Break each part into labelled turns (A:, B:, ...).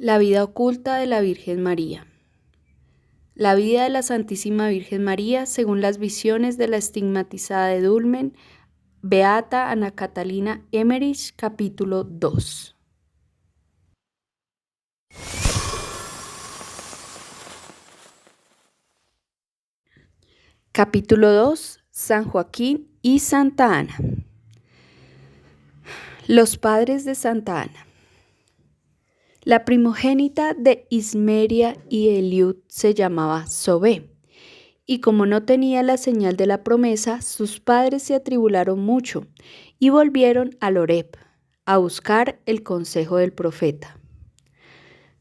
A: La vida oculta de la Virgen María. La vida de la Santísima Virgen María según las visiones de la estigmatizada de Dulmen, Beata Ana Catalina Emmerich, capítulo 2. Capítulo 2. San Joaquín y Santa Ana. Los padres de Santa Ana. La primogénita de Ismeria y Eliud se llamaba Zobe, y como no tenía la señal de la promesa, sus padres se atribularon mucho y volvieron al Horeb a buscar el consejo del profeta.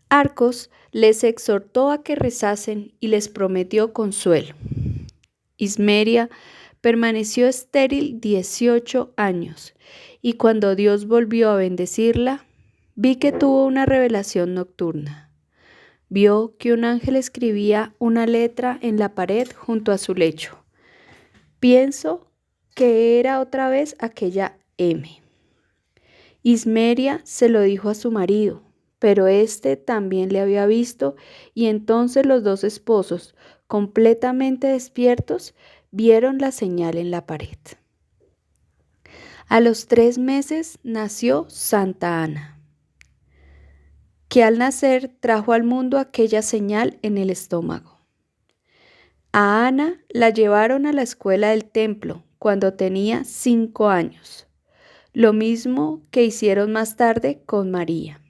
A: Arcos les exhortó a que rezasen y les prometió consuelo. Ismeria permaneció estéril 18 años, y cuando Dios volvió a bendecirla, vi que tuvo una revelación nocturna. Vio que un ángel escribía una letra en la pared junto a su lecho. Pienso que era otra vez aquella M. Ismeria se lo dijo a su marido, pero éste también le había visto, y entonces los dos esposos, completamente despiertos, vieron la señal en la pared. A los 3 meses nació Santa Ana, que al nacer trajo al mundo aquella señal en el estómago. A Ana la llevaron a la escuela del templo cuando tenía 5 años, lo mismo que hicieron más tarde con María.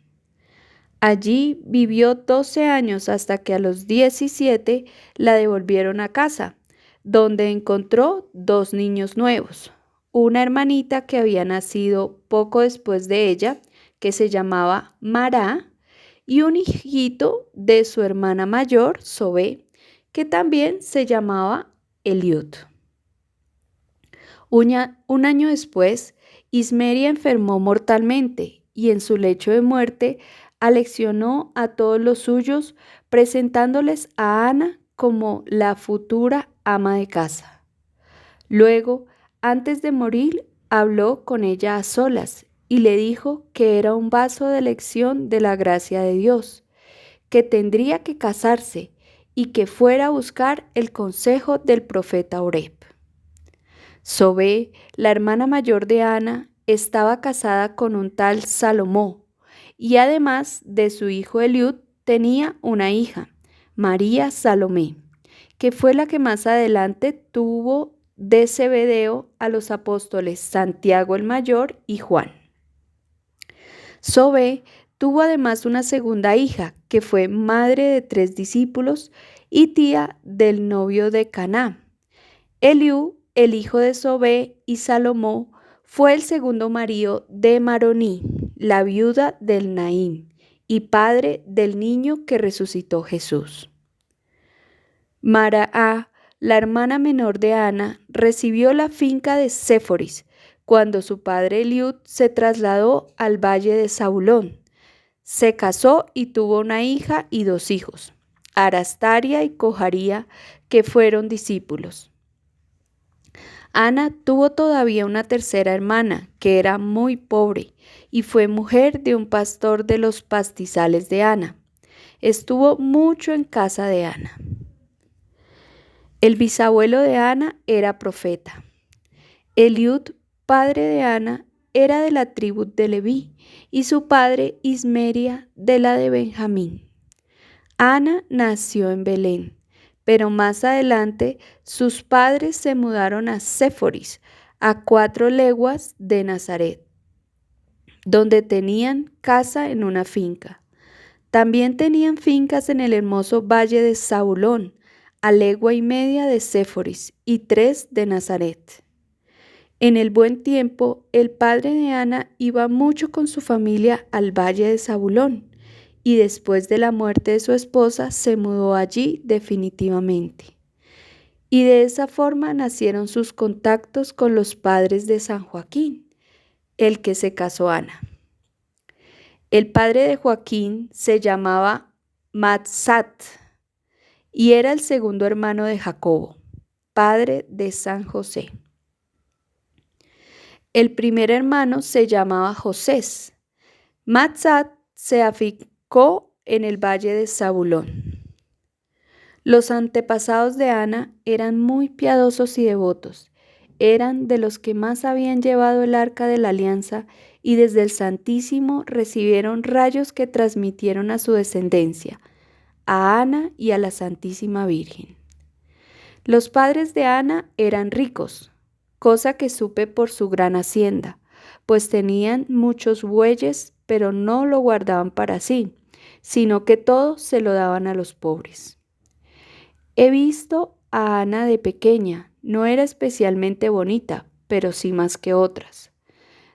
A: Allí vivió 12 años hasta que a los 17 la devolvieron a casa, donde encontró 2 niños nuevos, una hermanita que había nacido poco después de ella, que se llamaba Mará, y un hijito de su hermana mayor, Zobe, que también se llamaba Eliud. Un año después, Ismeria enfermó mortalmente y en su lecho de muerte aleccionó a todos los suyos, presentándoles a Ana como la futura ama de casa. Luego, antes de morir, habló con ella a solas y le dijo que era un vaso de elección de la gracia de Dios, que tendría que casarse y que fuera a buscar el consejo del profeta Horeb. Zobe, la hermana mayor de Ana, estaba casada con un tal Salomó, y además de su hijo Eliud, tenía una hija, María Salomé, que fue la que más adelante tuvo de Zebedeo a los apóstoles Santiago el Mayor y Juan. Zobe tuvo además una segunda hija, que fue madre de 3 discípulos y tía del novio de Caná. Eliú, el hijo de Zobe y Salomó, fue el segundo marido de Maroní, la viuda del Naín, y padre del niño que resucitó Jesús. Maraá, la hermana menor de Ana, recibió la finca de Séforis cuando su padre Eliud se trasladó al valle de Zabulón. Se casó y tuvo una hija y 2 hijos, Arastaria y Cojaría, que fueron discípulos. Ana tuvo todavía una tercera hermana, que era muy pobre, y fue mujer de un pastor de los pastizales de Ana. Estuvo mucho en casa de Ana. El bisabuelo de Ana era profeta. Eliud, padre de Ana, era de la tribu de Leví, y su padre Ismeria de la de Benjamín. Ana nació en Belén, pero más adelante sus padres se mudaron a Séforis, a 4 leguas de Nazaret, donde tenían casa en una finca. También tenían fincas en el hermoso valle de Zabulón, a 1,5 leguas de Séforis y 3 de Nazaret. En el buen tiempo, el padre de Ana iba mucho con su familia al valle de Zabulón, y después de la muerte de su esposa se mudó allí definitivamente. Y de esa forma nacieron sus contactos con los padres de San Joaquín, el que se casó Ana. El padre de Joaquín se llamaba Matzat y era el segundo hermano de Jacobo, padre de San José. El primer hermano se llamaba Josés. Matzat se afincó en el valle de Zabulón. Los antepasados de Ana eran muy piadosos y devotos. Eran de los que más habían llevado el arca de la alianza y desde el Santísimo recibieron rayos que transmitieron a su descendencia, a Ana y a la Santísima Virgen. Los padres de Ana eran ricos, cosa que supe por su gran hacienda, pues tenían muchos bueyes, pero no lo guardaban para sí, sino que todo se lo daban a los pobres. He visto a Ana de pequeña, no era especialmente bonita, pero sí más que otras.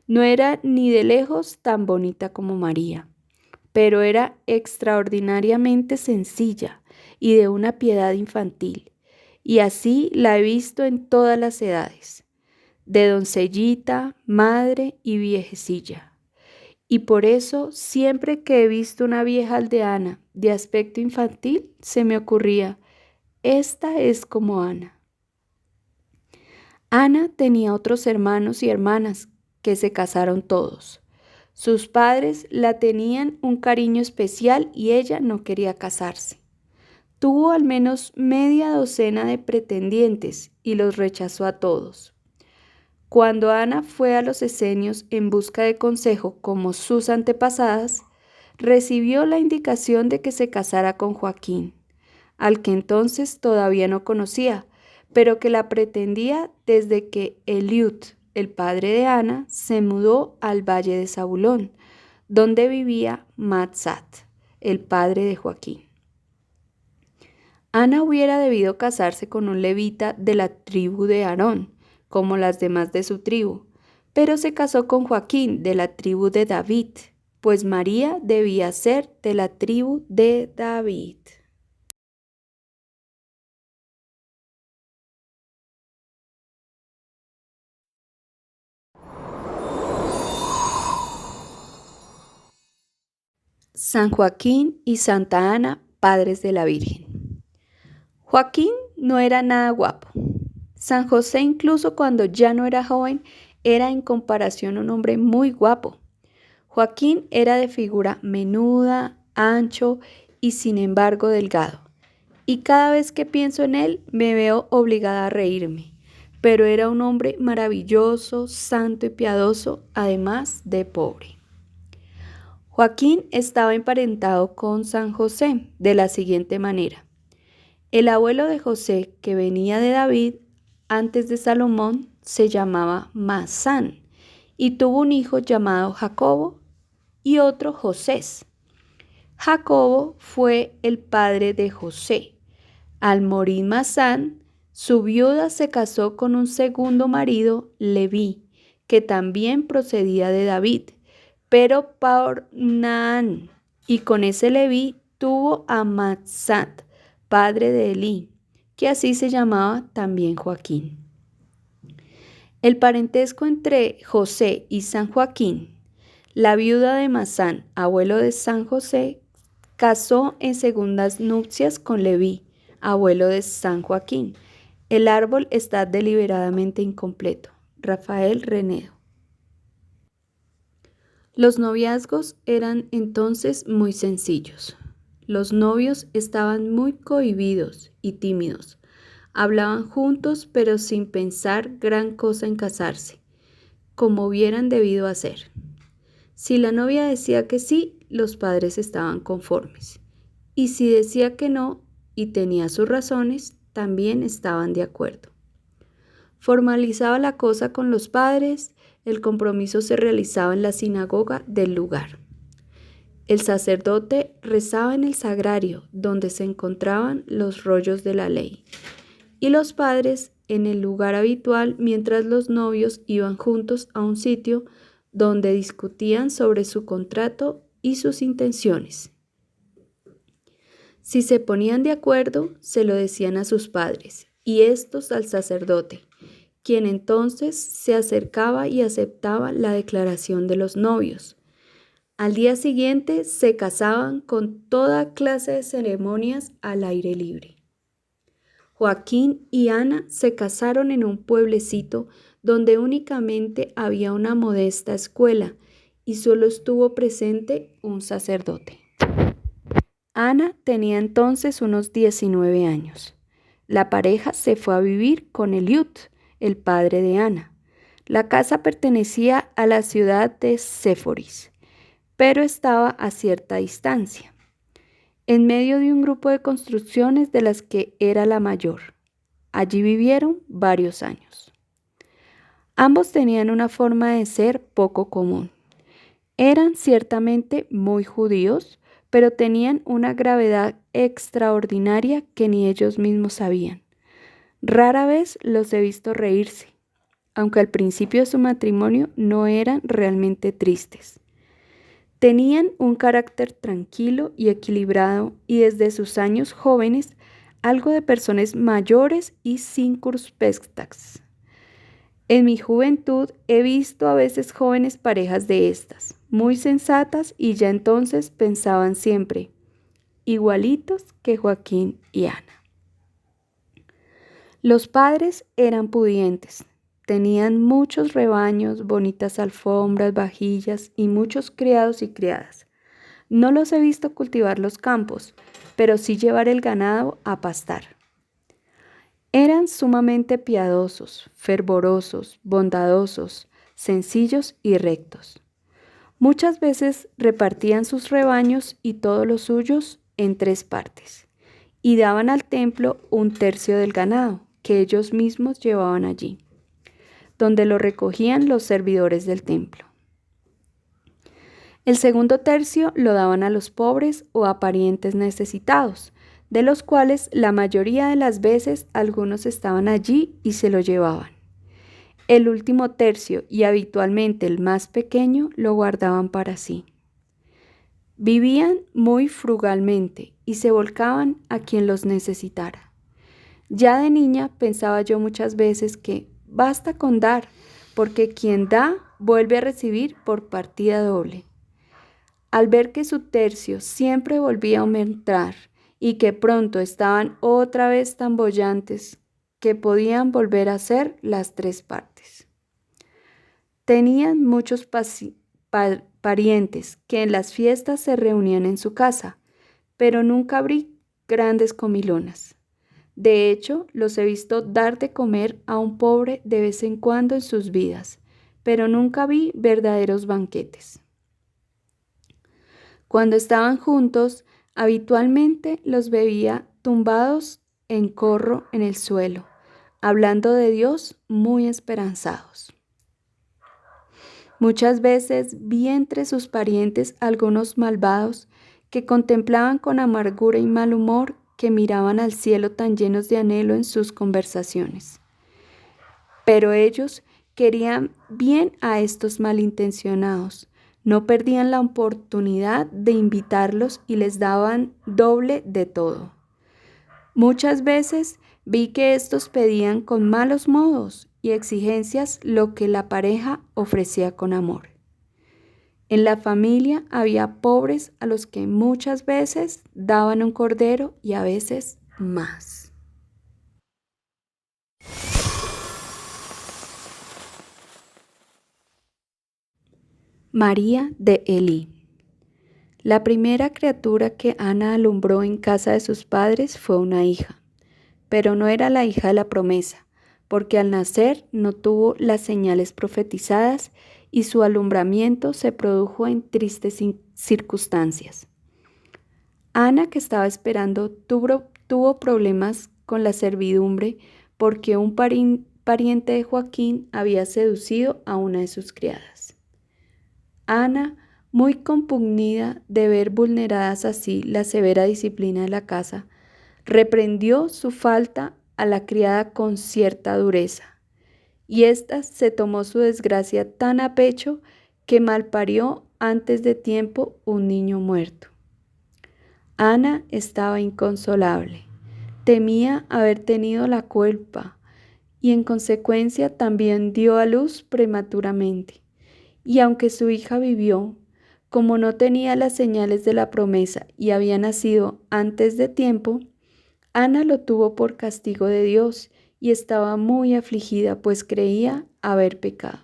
A: No era ni de lejos tan bonita como María, pero era extraordinariamente sencilla y de una piedad infantil, y así la he visto en todas las edades, de doncellita, madre y viejecilla. Y por eso siempre que he visto una vieja aldeana de aspecto infantil, se me ocurría, esta es como Ana. Ana tenía otros hermanos y hermanas que se casaron todos. Sus padres la tenían un cariño especial y ella no quería casarse. Tuvo al menos media docena de pretendientes y los rechazó a todos. Cuando Ana fue a los esenios en busca de consejo como sus antepasadas, recibió la indicación de que se casara con Joaquín, al que entonces todavía no conocía, pero que la pretendía desde que Eliud, el padre de Ana, se mudó al valle de Zabulón, donde vivía Matzat, el padre de Joaquín. Ana hubiera debido casarse con un levita de la tribu de Aarón, como las demás de su tribu, pero se casó con Joaquín de la tribu de David, pues María debía ser de la tribu de David. San Joaquín y Santa Ana, padres de la Virgen. Joaquín no era nada guapo. San José, incluso cuando ya no era joven, era en comparación un hombre muy guapo. Joaquín era de figura menuda, ancho y sin embargo delgado. Y cada vez que pienso en él me veo obligada a reírme. Pero era un hombre maravilloso, santo y piadoso, además de pobre. Joaquín estaba emparentado con San José de la siguiente manera. El abuelo de José, que venía de David, antes de Salomón, se llamaba Masán y tuvo un hijo llamado Jacobo y otro Josés. Jacobo fue el padre de José. Al morir Masán, su viuda se casó con un segundo marido, Leví, que también procedía de David, pero por Naán, y con ese Leví tuvo a Matzat, padre de Elí, que así se llamaba también Joaquín. El parentesco entre José y San Joaquín, la viuda de Masán, abuelo de San José, casó en segundas nupcias con Leví, abuelo de San Joaquín. El árbol está deliberadamente incompleto. Rafael Renedo. Los noviazgos eran entonces muy sencillos. Los novios estaban muy cohibidos y tímidos. Hablaban juntos pero sin pensar gran cosa en casarse, como hubieran debido hacer. Si la novia decía que sí, los padres estaban conformes. Y si decía que no y tenía sus razones, también estaban de acuerdo. Formalizaba la cosa con los padres. El compromiso se realizaba en la sinagoga del lugar. El sacerdote rezaba en el sagrario, donde se encontraban los rollos de la ley, y los padres en el lugar habitual, mientras los novios iban juntos a un sitio donde discutían sobre su contrato y sus intenciones. Si se ponían de acuerdo, se lo decían a sus padres, y estos al sacerdote, quien entonces se acercaba y aceptaba la declaración de los novios. Al día siguiente se casaban con toda clase de ceremonias al aire libre. Joaquín y Ana se casaron en un pueblecito donde únicamente había una modesta escuela y solo estuvo presente un sacerdote. Ana tenía entonces unos 19 años. La pareja se fue a vivir con Eliud, el padre de Ana. La casa pertenecía a la ciudad de Séforis, pero estaba a cierta distancia, en medio de un grupo de construcciones de las que era la mayor. Allí vivieron varios años. Ambos tenían una forma de ser poco común. Eran ciertamente muy judíos, pero tenían una gravedad extraordinaria que ni ellos mismos sabían. Rara vez los he visto reírse, aunque al principio de su matrimonio no eran realmente tristes. Tenían un carácter tranquilo y equilibrado y desde sus años jóvenes algo de personas mayores y circunspectas. En mi juventud he visto a veces jóvenes parejas de estas, muy sensatas y ya entonces pensaban siempre, igualitos que Joaquín y Ana. Los padres eran pudientes, tenían muchos rebaños, bonitas alfombras, vajillas y muchos criados y criadas. No los he visto cultivar los campos, pero sí llevar el ganado a pastar. Eran sumamente piadosos, fervorosos, bondadosos, sencillos y rectos. Muchas veces repartían sus rebaños y todos los suyos en 3 partes, y daban al templo 1/3 del ganado que ellos mismos llevaban allí, donde lo recogían los servidores del templo. El segundo tercio lo daban a los pobres o a parientes necesitados, de los cuales la mayoría de las veces algunos estaban allí y se lo llevaban. El último tercio y habitualmente el más pequeño lo guardaban para sí. Vivían muy frugalmente y se volcaban a quien los necesitara. Ya de niña pensaba yo muchas veces que basta con dar, porque quien da vuelve a recibir por partida doble. Al ver que su tercio siempre volvía a aumentar y que pronto estaban otra vez tan bollantes que podían volver a ser las 3 partes. Tenían muchos parientes que en las fiestas se reunían en su casa, pero nunca abrí grandes comilonas. De hecho, los he visto dar de comer a un pobre de vez en cuando en sus vidas, pero nunca vi verdaderos banquetes. Cuando estaban juntos, habitualmente los veía tumbados en corro en el suelo, hablando de Dios muy esperanzados. Muchas veces vi entre sus parientes algunos malvados que contemplaban con amargura y mal humor, que miraban al cielo tan llenos de anhelo en sus conversaciones. Pero ellos querían bien a estos malintencionados, no perdían la oportunidad de invitarlos y les daban doble de todo. Muchas veces vi que estos pedían con malos modos y exigencias lo que la pareja ofrecía con amor. En la familia había pobres a los que muchas veces daban un cordero y a veces más. María de Elí. La primera criatura que Ana alumbró en casa de sus padres fue una hija, pero no era la hija de la promesa, porque al nacer no tuvo las señales profetizadas y su alumbramiento se produjo en tristes circunstancias. Ana, que estaba esperando, tuvo problemas con la servidumbre porque un pariente de Joaquín había seducido a una de sus criadas. Ana, muy compunida de ver vulneradas así la severa disciplina de la casa, reprendió su falta a la criada con cierta dureza, y ésta se tomó su desgracia tan a pecho que malparió antes de tiempo un niño muerto. Ana estaba inconsolable, temía haber tenido la culpa y en consecuencia también dio a luz prematuramente. Y aunque su hija vivió, como no tenía las señales de la promesa y había nacido antes de tiempo, Ana lo tuvo por castigo de Dios y estaba muy afligida, pues creía haber pecado.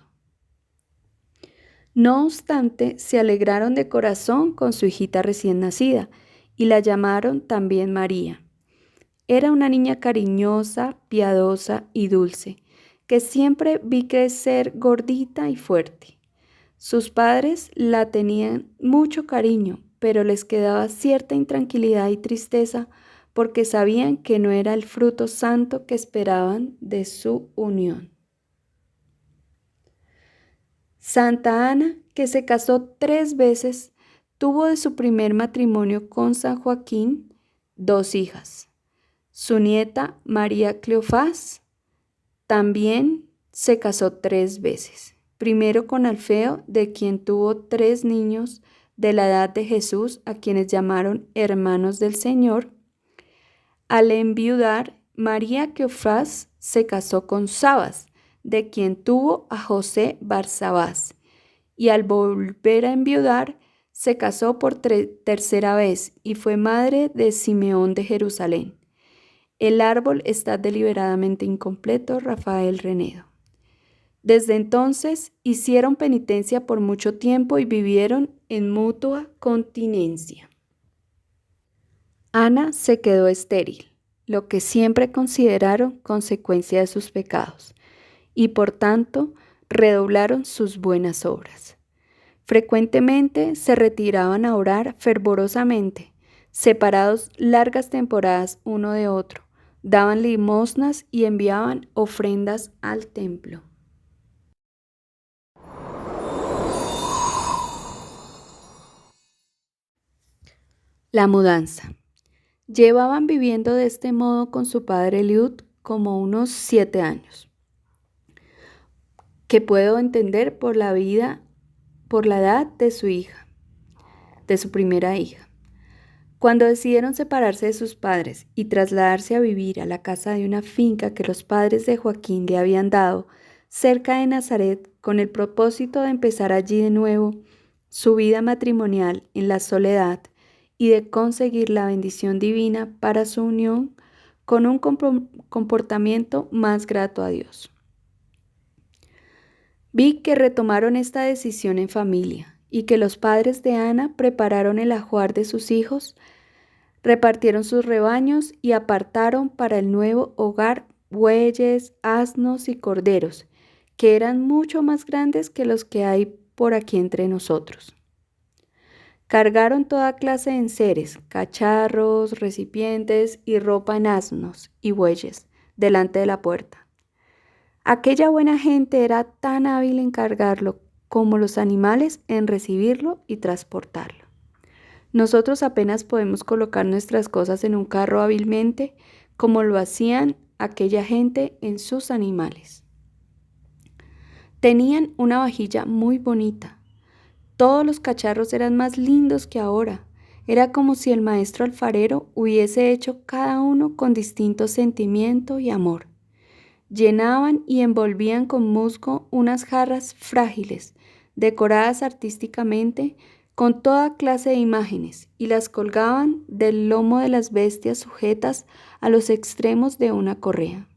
A: No obstante, se alegraron de corazón con su hijita recién nacida y la llamaron también María. Era una niña cariñosa, piadosa y dulce, que siempre vi crecer gordita y fuerte. Sus padres la tenían mucho cariño, pero les quedaba cierta intranquilidad y tristeza porque sabían que no era el fruto santo que esperaban de su unión. Santa Ana, que se casó 3 veces, tuvo de su primer matrimonio con San Joaquín 2 hijas. Su nieta María Cleofás también se casó 3 veces. Primero con Alfeo, de quien tuvo 3 niños de la edad de Jesús, a quienes llamaron hermanos del Señor. Al enviudar, María Cleofás se casó con Sabas, de quien tuvo a José Barsabás, y al volver a enviudar, se casó por tercera vez y fue madre de Simeón de Jerusalén. El árbol está deliberadamente incompleto, Rafael Renedo. Desde entonces hicieron penitencia por mucho tiempo y vivieron en mutua continencia. Ana se quedó estéril, lo que siempre consideraron consecuencia de sus pecados, y por tanto redoblaron sus buenas obras. Frecuentemente se retiraban a orar fervorosamente, separados largas temporadas uno de otro, daban limosnas y enviaban ofrendas al templo. La mudanza. Llevaban viviendo de este modo con su padre Eliud como unos 7 años, que puedo entender por la edad de su hija, de su primera hija. Cuando decidieron separarse de sus padres y trasladarse a vivir a la casa de una finca que los padres de Joaquín le habían dado cerca de Nazaret con el propósito de empezar allí de nuevo su vida matrimonial en la soledad y de conseguir la bendición divina para su unión con un comportamiento más grato a Dios. Vi que retomaron esta decisión en familia y que los padres de Ana prepararon el ajuar de sus hijos, repartieron sus rebaños y apartaron para el nuevo hogar bueyes, asnos y corderos, que eran mucho más grandes que los que hay por aquí entre nosotros. Cargaron toda clase de enseres, cacharros, recipientes y ropa en asnos y bueyes delante de la puerta. Aquella buena gente era tan hábil en cargarlo como los animales en recibirlo y transportarlo. Nosotros apenas podemos colocar nuestras cosas en un carro hábilmente como lo hacían aquella gente en sus animales. Tenían una vajilla muy bonita. Todos los cacharros eran más lindos que ahora. Era como si el maestro alfarero hubiese hecho cada uno con distinto sentimiento y amor. Llenaban y envolvían con musgo unas jarras frágiles, decoradas artísticamente con toda clase de imágenes, y las colgaban del lomo de las bestias sujetas a los extremos de una correa.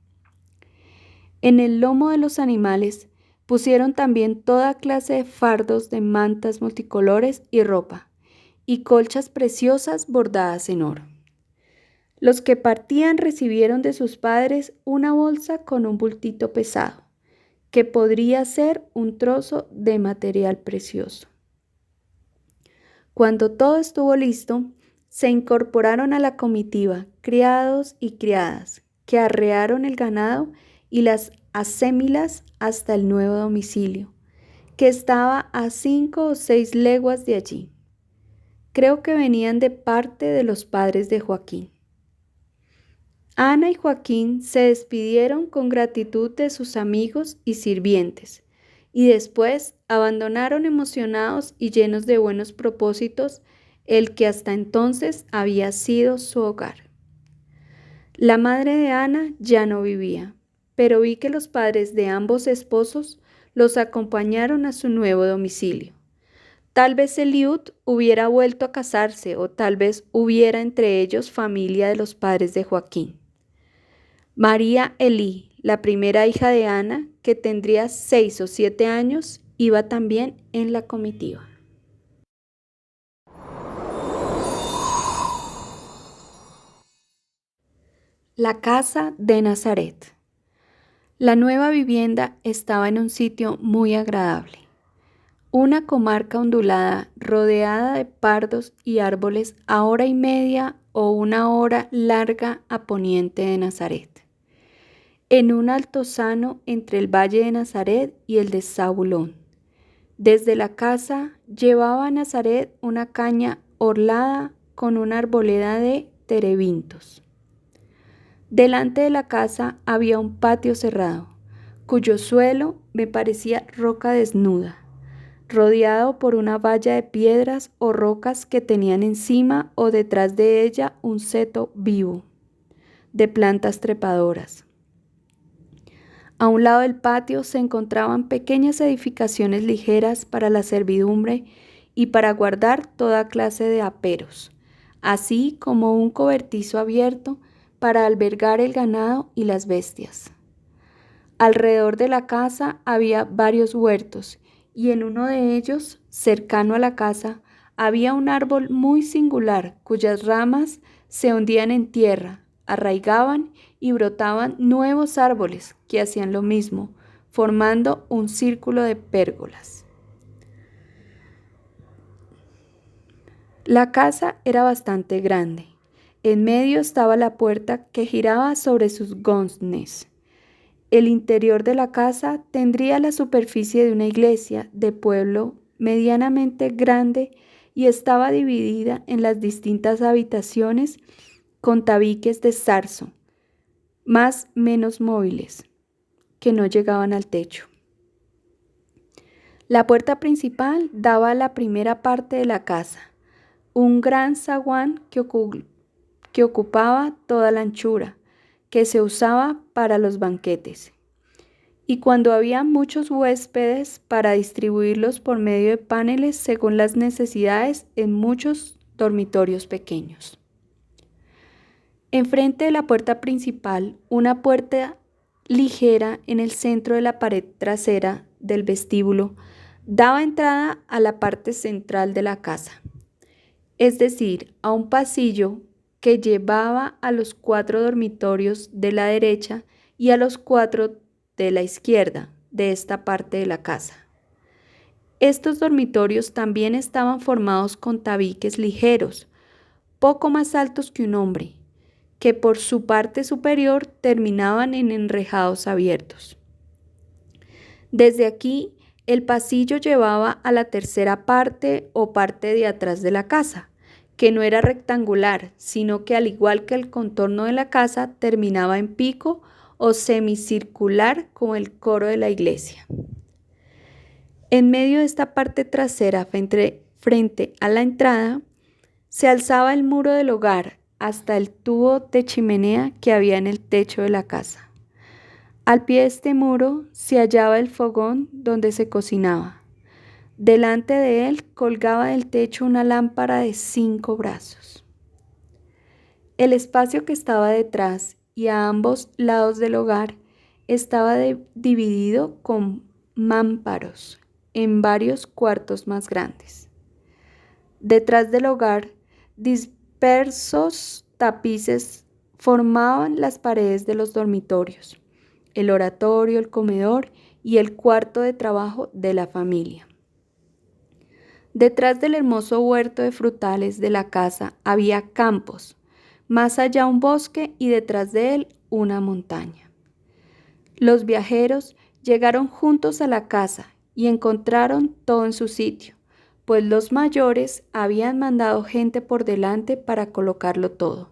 A: En el lomo de los animales pusieron también toda clase de fardos de mantas multicolores y ropa, y colchas preciosas bordadas en oro. Los que partían recibieron de sus padres una bolsa con un bultito pesado, que podría ser un trozo de material precioso. Cuando todo estuvo listo, se incorporaron a la comitiva criados y criadas, que arrearon el ganado y las acémilas hasta el nuevo domicilio, que estaba a 5 o 6 leguas de allí. Creo que venían de parte de los padres de Joaquín. Ana y Joaquín se despidieron con gratitud de sus amigos y sirvientes, y después abandonaron emocionados y llenos de buenos propósitos el que hasta entonces había sido su hogar. La madre de Ana ya no vivía, pero vi que los padres de ambos esposos los acompañaron a su nuevo domicilio. Tal vez Eliud hubiera vuelto a casarse o tal vez hubiera entre ellos familia de los padres de Joaquín. María Elí, la primera hija de Ana, que tendría 6 o 7 años, iba también en la comitiva. La casa de Nazaret. La nueva vivienda estaba en un sitio muy agradable. Una comarca ondulada rodeada de pardos y árboles a hora y media o una hora larga a poniente de Nazaret. En un altozano entre el valle de Nazaret y el de Zabulón. Desde la casa llevaba a Nazaret una caña orlada con una arboleda de terebintos. Delante de la casa había un patio cerrado, cuyo suelo me parecía roca desnuda, rodeado por una valla de piedras o rocas que tenían encima o detrás de ella un seto vivo, de plantas trepadoras. A un lado del patio se encontraban pequeñas edificaciones ligeras para la servidumbre y para guardar toda clase de aperos, así como un cobertizo abierto para albergar el ganado y las bestias. Alrededor de la casa había varios huertos y en uno de ellos, cercano a la casa, había un árbol muy singular cuyas ramas se hundían en tierra, arraigaban y brotaban nuevos árboles que hacían lo mismo, formando un círculo de pérgolas. La casa era bastante grande. En medio estaba la puerta que giraba sobre sus goznes. El interior de la casa tendría la superficie de una iglesia de pueblo medianamente grande y estaba dividida en las distintas habitaciones con tabiques de zarzo, más menos móviles, que no llegaban al techo. La puerta principal daba a la primera parte de la casa, un gran zaguán que ocupaba toda la anchura, que se usaba para los banquetes. Y cuando había muchos huéspedes, para distribuirlos por medio de paneles según las necesidades en muchos dormitorios pequeños. Enfrente de la puerta principal, una puerta ligera en el centro de la pared trasera del vestíbulo daba entrada a la parte central de la casa, es decir, a un pasillo que llevaba a los 4 dormitorios de la derecha y a los 4 de la izquierda de esta parte de la casa. Estos dormitorios también estaban formados con tabiques ligeros, poco más altos que un hombre, que por su parte superior terminaban en enrejados abiertos. Desde aquí, el pasillo llevaba a la tercera parte o parte de atrás de la casa, que no era rectangular, sino que al igual que el contorno de la casa, terminaba en pico o semicircular como el coro de la iglesia. En medio de esta parte trasera, frente a la entrada, se alzaba el muro del hogar hasta el tubo de chimenea que había en el techo de la casa. Al pie de este muro se hallaba el fogón donde se cocinaba. Delante de él colgaba del techo una lámpara de 5 brazos. El espacio que estaba detrás y a ambos lados del hogar estaba dividido con mámparos en varios cuartos más grandes. Detrás del hogar, dispersos tapices formaban las paredes de los dormitorios, el oratorio, el comedor y el cuarto de trabajo de la familia. Detrás del hermoso huerto de frutales de la casa había campos, más allá un bosque y detrás de él una montaña. Los viajeros llegaron juntos a la casa y encontraron todo en su sitio, pues los mayores habían mandado gente por delante para colocarlo todo.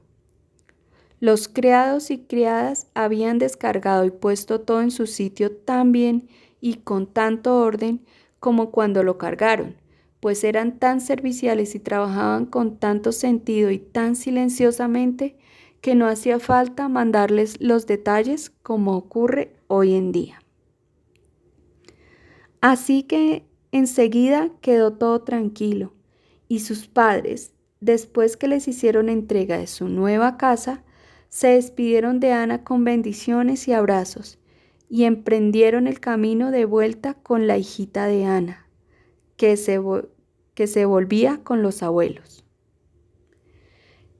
A: Los criados y criadas habían descargado y puesto todo en su sitio tan bien y con tanto orden como cuando lo cargaron, pues eran tan serviciales y trabajaban con tanto sentido y tan silenciosamente que no hacía falta mandarles los detalles como ocurre hoy en día. Así que enseguida quedó todo tranquilo y sus padres, después que les hicieron entrega de su nueva casa, se despidieron de Ana con bendiciones y abrazos y emprendieron el camino de vuelta con la hijita de Ana, que se volvía con los abuelos.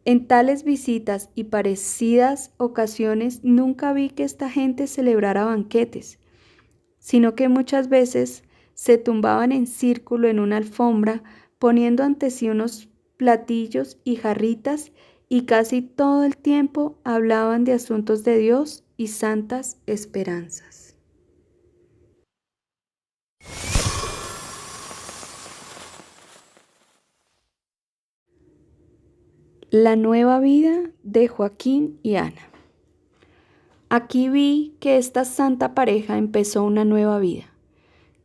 A: En tales visitas y parecidas ocasiones nunca vi que esta gente celebrara banquetes, sino que muchas veces se tumbaban en círculo en una alfombra, poniendo ante sí unos platillos y jarritas, y casi todo el tiempo hablaban de asuntos de Dios y santas esperanzas. La nueva vida de Joaquín y Ana. Aquí vi que esta santa pareja empezó una nueva vida.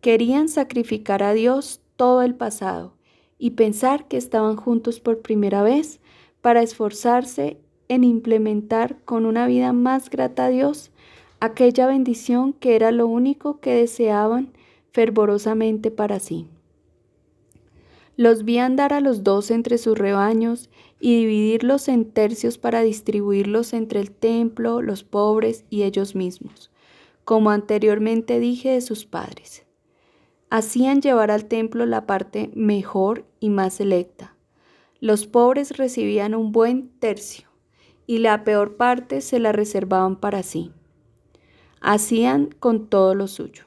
A: Querían sacrificar a Dios todo el pasado y pensar que estaban juntos por primera vez para esforzarse en implementar con una vida más grata a Dios aquella bendición que era lo único que deseaban fervorosamente para sí. Los vi andar a los dos entre sus rebaños y dividirlos en tercios para distribuirlos entre el templo, los pobres y ellos mismos, como anteriormente dije de sus padres. Hacían llevar al templo la parte mejor y más selecta. Los pobres recibían un buen tercio y la peor parte se la reservaban para sí. Hacían con todo lo suyo.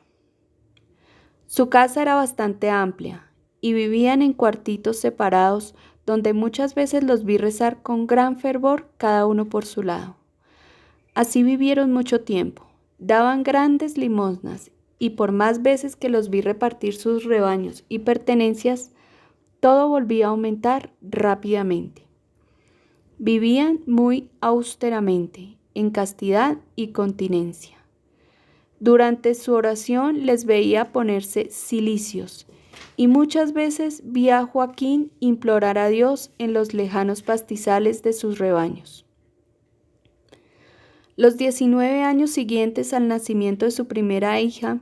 A: Su casa era bastante amplia y vivían en cuartitos separados donde muchas veces los vi rezar con gran fervor cada uno por su lado. Así vivieron mucho tiempo, daban grandes limosnas y por más veces que los vi repartir sus rebaños y pertenencias, todo volvía a aumentar rápidamente. Vivían muy austeramente, en castidad y continencia. Durante su oración les veía ponerse cilicios y muchas veces vi a Joaquín implorar a Dios en los lejanos pastizales de sus rebaños. Los 19 años siguientes al nacimiento de su primera hija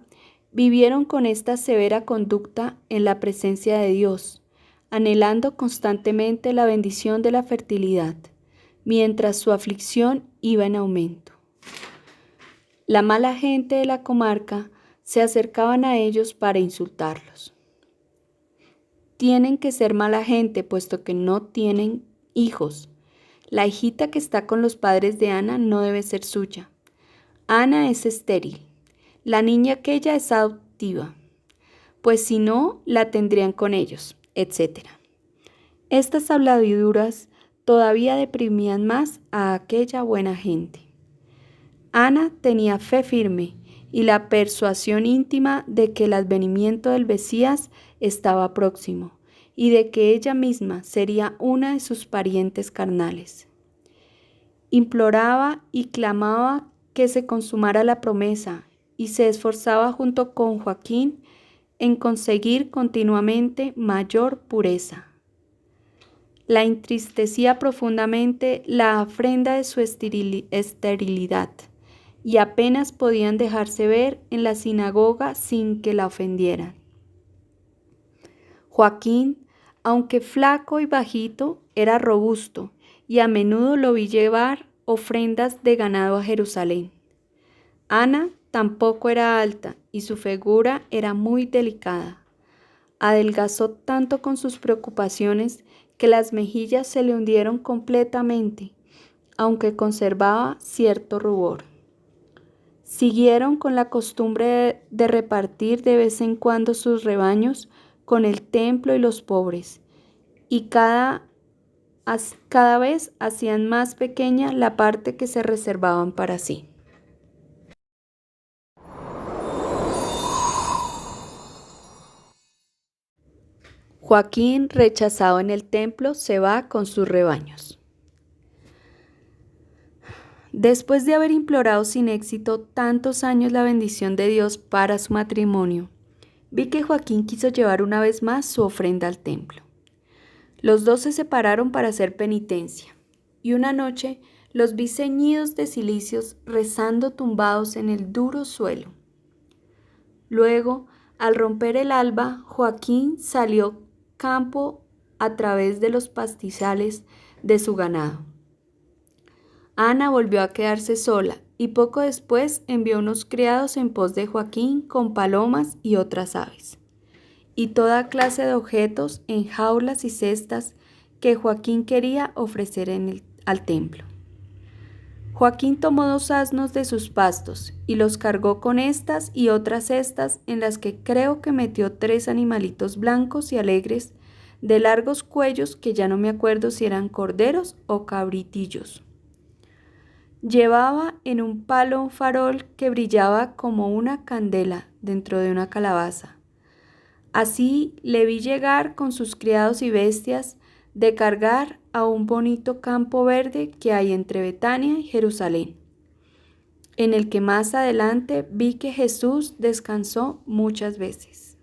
A: vivieron con esta severa conducta en la presencia de Dios, anhelando constantemente la bendición de la fertilidad, mientras su aflicción iba en aumento. La mala gente de la comarca se acercaban a ellos para insultarlos. Tienen que ser mala gente, puesto que no tienen hijos. La hijita que está con los padres de Ana no debe ser suya. Ana es estéril. La niña aquella es adoptiva, pues si no, la tendrían con ellos, etc. Estas habladuras todavía deprimían más a aquella buena gente. Ana tenía fe firme y la persuasión íntima de que el advenimiento del Mesías estaba próximo y de que ella misma sería una de sus parientes carnales. Imploraba y clamaba que se consumara la promesa y se esforzaba junto con Joaquín en conseguir continuamente mayor pureza. La entristecía profundamente la afrenta de su esterilidad y apenas podían dejarse ver en la sinagoga sin que la ofendieran. Joaquín, aunque flaco y bajito, era robusto y a menudo lo vi llevar ofrendas de ganado a Jerusalén. Ana tampoco era alta y su figura era muy delicada. Adelgazó tanto con sus preocupaciones que las mejillas se le hundieron completamente, aunque conservaba cierto rubor. Siguieron con la costumbre de repartir de vez en cuando sus rebaños con el templo y los pobres, y cada vez hacían más pequeña la parte que se reservaban para sí. Joaquín, rechazado en el templo, se va con sus rebaños. Después de haber implorado sin éxito tantos años la bendición de Dios para su matrimonio, vi que Joaquín quiso llevar una vez más su ofrenda al templo. Los dos se separaron para hacer penitencia, y una noche los vi ceñidos de cilicios rezando tumbados en el duro suelo. Luego, al romper el alba, Joaquín salió campo a través de los pastizales de su ganado. Ana volvió a quedarse sola y poco después envió unos criados en pos de Joaquín con palomas y otras aves, y toda clase de objetos en jaulas y cestas que Joaquín quería ofrecer al templo. Joaquín tomó 2 asnos de sus pastos y los cargó con estas y otras cestas en las que creo que metió 3 animalitos blancos y alegres de largos cuellos que ya no me acuerdo si eran corderos o cabritillos. Llevaba en un palo un farol que brillaba como una candela dentro de una calabaza. Así le vi llegar con sus criados y bestias de cargar a un bonito campo verde que hay entre Betania y Jerusalén, en el que más adelante vi que Jesús descansó muchas veces.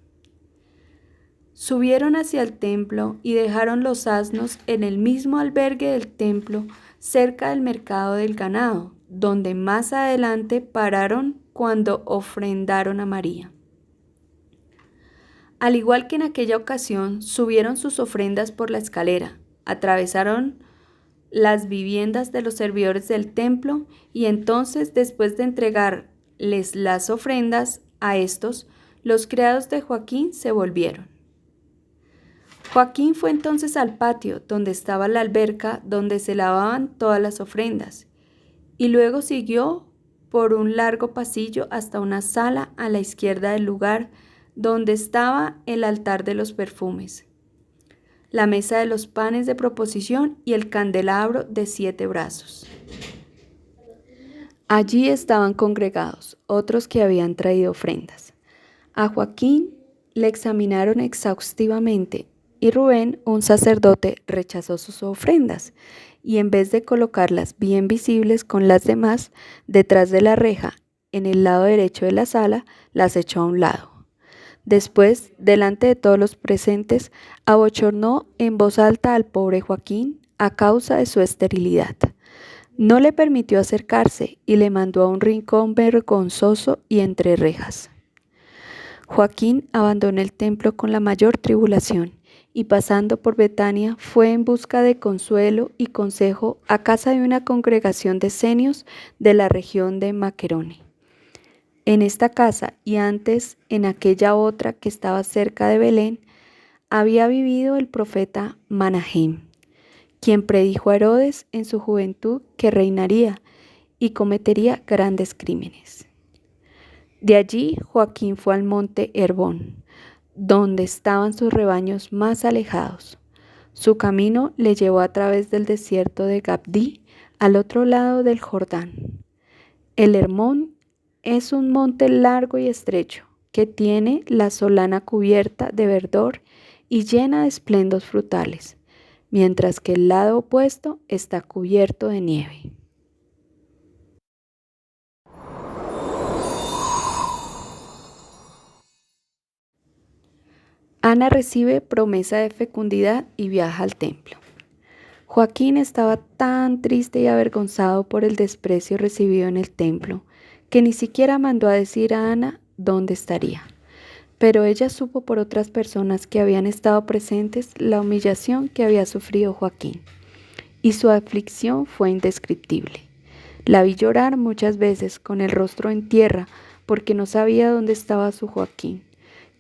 A: Subieron hacia el templo y dejaron los asnos en el mismo albergue del templo, cerca del mercado del ganado, donde más adelante pararon cuando ofrendaron a María. Al igual que en aquella ocasión, subieron sus ofrendas por la escalera, atravesaron las viviendas de los servidores del templo y entonces, después de entregarles las ofrendas a estos, los criados de Joaquín se volvieron. Joaquín fue entonces al patio donde estaba la alberca donde se lavaban todas las ofrendas y luego siguió por un largo pasillo hasta una sala a la izquierda del lugar donde estaba el altar de los perfumes, la mesa de los panes de proposición y el candelabro de 7 brazos. Allí estaban congregados otros que habían traído ofrendas. A Joaquín le examinaron exhaustivamente y Rubén, un sacerdote, rechazó sus ofrendas y en vez de colocarlas bien visibles con las demás, detrás de la reja, en el lado derecho de la sala, las echó a un lado. Después, delante de todos los presentes, abochornó en voz alta al pobre Joaquín a causa de su esterilidad. No le permitió acercarse y le mandó a un rincón vergonzoso y entre rejas. Joaquín abandonó el templo con la mayor tribulación y pasando por Betania fue en busca de consuelo y consejo a casa de una congregación de esenios de la región de Maquerone. En esta casa y antes en aquella otra que estaba cerca de Belén, había vivido el profeta Manahem, quien predijo a Herodes en su juventud que reinaría y cometería grandes crímenes. De allí Joaquín fue al monte Herbón, donde estaban sus rebaños más alejados. Su camino le llevó a través del desierto de Gabdí al otro lado del Jordán. El Hermón es un monte largo y estrecho que tiene la solana cubierta de verdor y llena de esplendos frutales, mientras que el lado opuesto está cubierto de nieve. Ana recibe promesa de fecundidad y viaja al templo. Joaquín estaba tan triste y avergonzado por el desprecio recibido en el templo que ni siquiera mandó a decir a Ana dónde estaría. Pero ella supo por otras personas que habían estado presentes la humillación que había sufrido Joaquín, y su aflicción fue indescriptible. La vi llorar muchas veces con el rostro en tierra porque no sabía dónde estaba su Joaquín,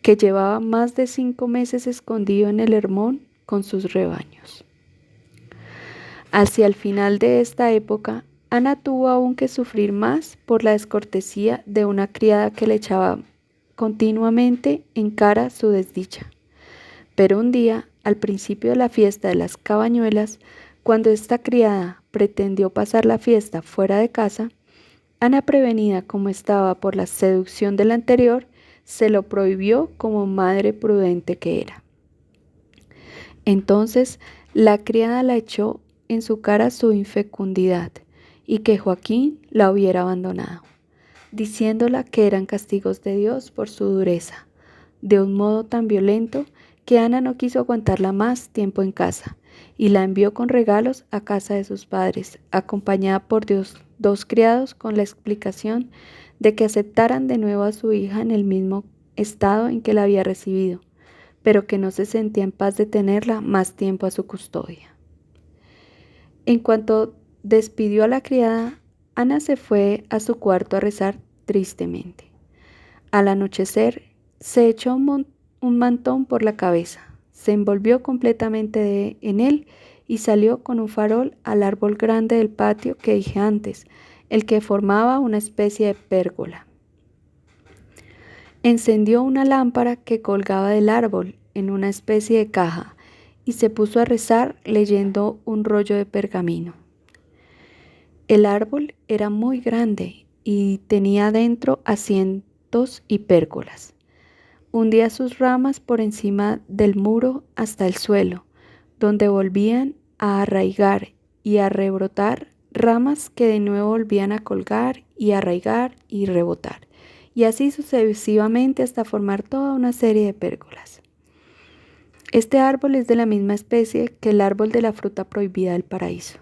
A: que llevaba más de 5 meses escondido en el Hermón con sus rebaños. Hacia el final de esta época, Ana tuvo aún que sufrir más por la descortesía de una criada que le echaba continuamente en cara su desdicha. Pero un día, al principio de la fiesta de las cabañuelas, cuando esta criada pretendió pasar la fiesta fuera de casa, Ana, prevenida como estaba por la seducción del anterior, se lo prohibió como madre prudente que era. Entonces la criada la echó en su cara su infecundidad y que Joaquín la hubiera abandonado, diciéndola que eran castigos de Dios por su dureza, de un modo tan violento que Ana no quiso aguantarla más tiempo en casa y la envió con regalos a casa de sus padres, acompañada por 2 criados con la explicación de que aceptaran de nuevo a su hija en el mismo estado en que la había recibido, pero que no se sentía en paz de tenerla más tiempo a su custodia. En cuanto despidió a la criada, Ana se fue a su cuarto a rezar tristemente. Al anochecer, se echó un mantón por la cabeza, se envolvió completamente en él y salió con un farol al árbol grande del patio que dije antes, el que formaba una especie de pérgola. Encendió una lámpara que colgaba del árbol en una especie de caja y se puso a rezar leyendo un rollo de pergamino. El árbol era muy grande y tenía dentro asientos y pérgolas. Hundía sus ramas por encima del muro hasta el suelo, donde volvían a arraigar y a rebrotar ramas que de nuevo volvían a colgar y arraigar y rebotar, y así sucesivamente hasta formar toda una serie de pérgolas. Este árbol es de la misma especie que el árbol de la fruta prohibida del paraíso.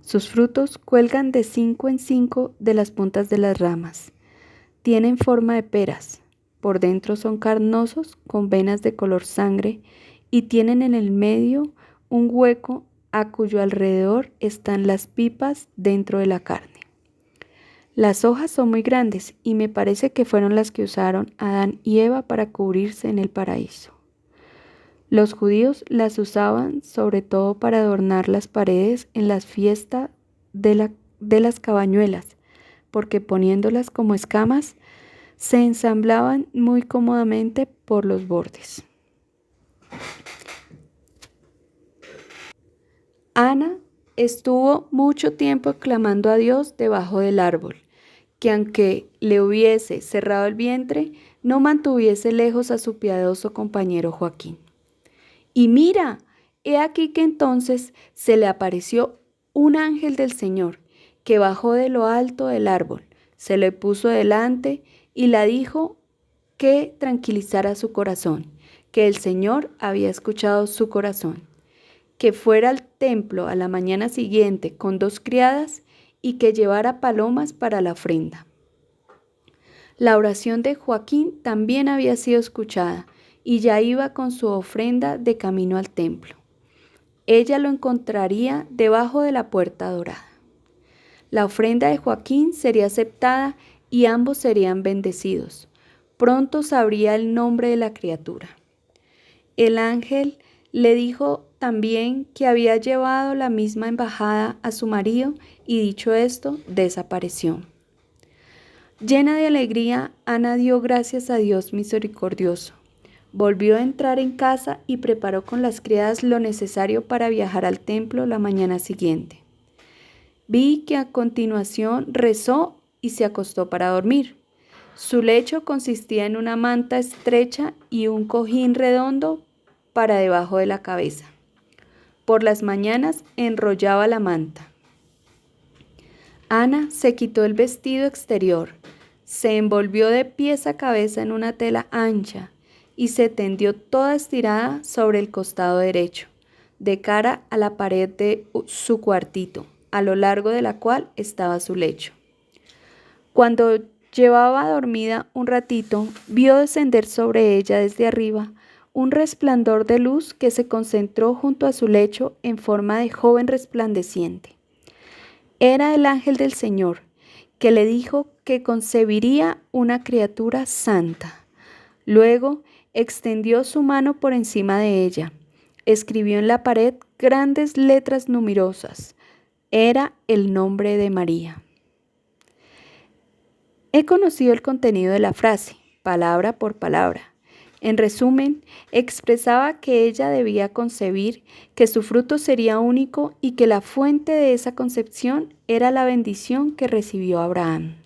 A: Sus frutos cuelgan de 5 en 5 de las puntas de las ramas. Tienen forma de peras. Por dentro son carnosos con venas de color sangre y tienen en el medio un hueco a cuyo alrededor están las pipas dentro de la carne. Las hojas son muy grandes y me parece que fueron las que usaron Adán y Eva para cubrirse en el paraíso. Los judíos las usaban sobre todo para adornar las paredes en las fiestas de las cabañuelas, porque poniéndolas como escamas, se ensamblaban muy cómodamente por los bordes. Ana estuvo mucho tiempo clamando a Dios debajo del árbol, que aunque le hubiese cerrado el vientre, no mantuviese lejos a su piadoso compañero Joaquín. Y mira, he aquí que entonces se le apareció un ángel del Señor, que bajó de lo alto del árbol, se le puso delante y la dijo que tranquilizara su corazón, que el Señor había escuchado su corazón, que fuera al templo a la mañana siguiente con 2 criadas y que llevara palomas para la ofrenda. La oración de Joaquín también había sido escuchada y ya iba con su ofrenda de camino al templo. Ella lo encontraría debajo de la puerta dorada. La ofrenda de Joaquín sería aceptada y ambos serían bendecidos. Pronto sabría el nombre de la criatura. El ángel le dijo también que había llevado la misma embajada a su marido y dicho esto, desapareció. Llena de alegría, Ana dio gracias a Dios misericordioso. Volvió a entrar en casa y preparó con las criadas lo necesario para viajar al templo la mañana siguiente. Vi que a continuación rezó y se acostó para dormir. Su lecho consistía en una manta estrecha y un cojín redondo para debajo de la cabeza. Por las mañanas enrollaba la manta. Ana se quitó el vestido exterior, se envolvió de pies a cabeza en una tela ancha y se tendió toda estirada sobre el costado derecho, de cara a la pared de su cuartito, a lo largo de la cual estaba su lecho. Cuando llevaba dormida un ratito, vio descender sobre ella desde arriba un resplandor de luz que se concentró junto a su lecho en forma de joven resplandeciente. Era el ángel del Señor, que le dijo que concebiría una criatura santa. Luego extendió su mano por encima de ella. Escribió en la pared grandes letras numerosas. Era el nombre de María. He conocido el contenido de la frase, palabra por palabra. En resumen, expresaba que ella debía concebir, que su fruto sería único y que la fuente de esa concepción era la bendición que recibió Abraham.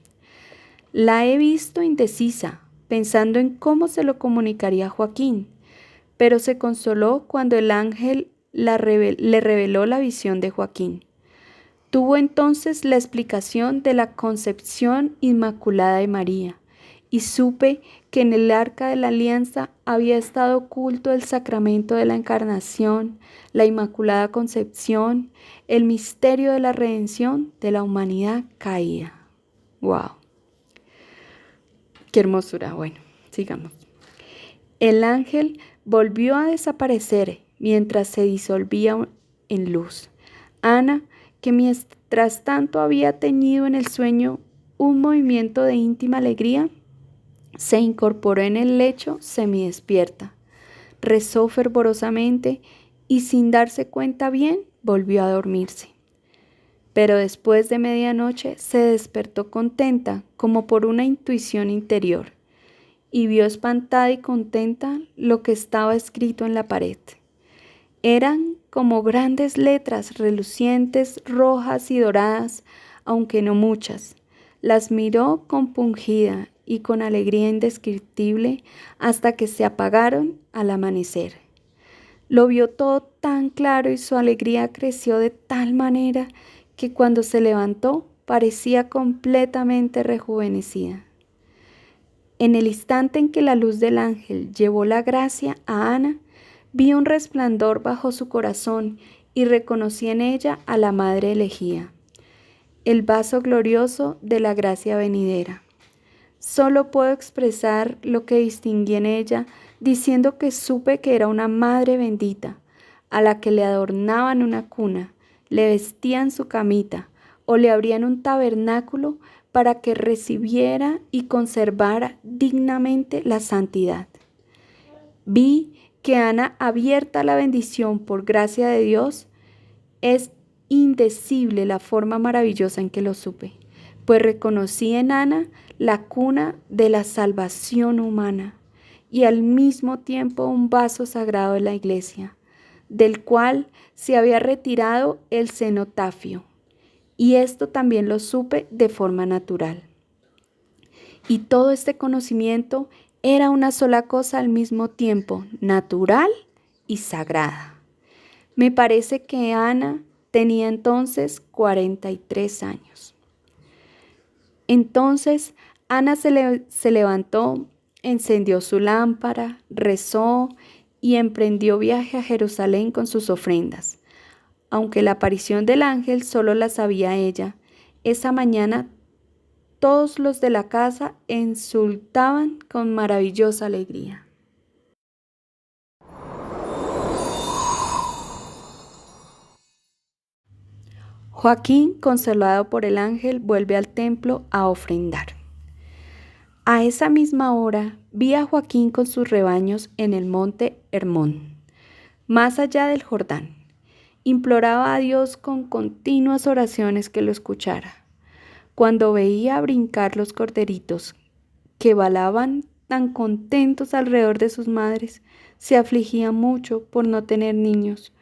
A: La he visto indecisa, pensando en cómo se lo comunicaría a Joaquín, pero se consoló cuando el ángel le reveló la visión de Joaquín. Tuvo entonces la explicación de la concepción inmaculada de María, y supe que en el arca de la alianza había estado oculto el sacramento de la encarnación, la inmaculada concepción, el misterio de la redención de la humanidad caída. ¡Wow! ¡Qué hermosura! Bueno, sigamos. El ángel volvió a desaparecer mientras se disolvía en luz. Ana, que mientras tanto había tenido en el sueño un movimiento de íntima alegría, se incorporó en el lecho semidespierta, rezó fervorosamente y sin darse cuenta bien, volvió a dormirse. Pero después de medianoche se despertó contenta, como por una intuición interior, y vio espantada y contenta lo que estaba escrito en la pared. Eran como grandes letras relucientes, rojas y doradas, aunque no muchas. Las miró compungida y con alegría indescriptible hasta que se apagaron al amanecer. Lo vio todo tan claro y su alegría creció de tal manera que cuando se levantó parecía completamente rejuvenecida. En el instante en que la luz del ángel llevó la gracia a Ana, vi un resplandor bajo su corazón y reconocí en ella a la Madre elegida, el vaso glorioso de la gracia venidera. Solo puedo expresar lo que distinguí en ella diciendo que supe que era una madre bendita, a la que le adornaban una cuna, le vestían su camita o le abrían un tabernáculo para que recibiera y conservara dignamente la santidad. Vi que Ana, abierta a la bendición por gracia de Dios, es indecible la forma maravillosa en que lo supe, pues reconocí en Ana la cuna de la salvación humana y al mismo tiempo un vaso sagrado de la iglesia, del cual se había retirado el cenotafio, y esto también lo supe de forma natural. Y todo este conocimiento era una sola cosa al mismo tiempo, natural y sagrada. Me parece que Ana tenía entonces 43 años. Entonces Ana se levantó, encendió su lámpara, rezó y emprendió viaje a Jerusalén con sus ofrendas. Aunque la aparición del ángel solo la sabía ella, esa mañana todos los de la casa exultaban con maravillosa alegría. Joaquín, consolado por el ángel, vuelve al templo a ofrendar. A esa misma hora vi a Joaquín con sus rebaños en el monte Hermón, más allá del Jordán. Imploraba a Dios con continuas oraciones que lo escuchara. Cuando veía brincar los corderitos que balaban tan contentos alrededor de sus madres, se afligía mucho por no tener niños,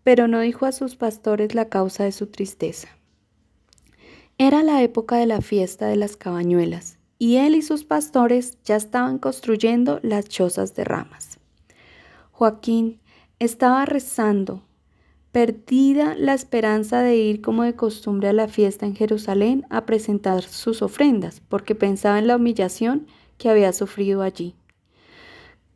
A: pero no dijo a sus pastores la causa de su tristeza. Era la época de la fiesta de las cabañuelas, y él y sus pastores ya estaban construyendo las chozas de ramas. Joaquín estaba rezando, perdida la esperanza de ir como de costumbre a la fiesta en Jerusalén a presentar sus ofrendas, porque pensaba en la humillación que había sufrido allí.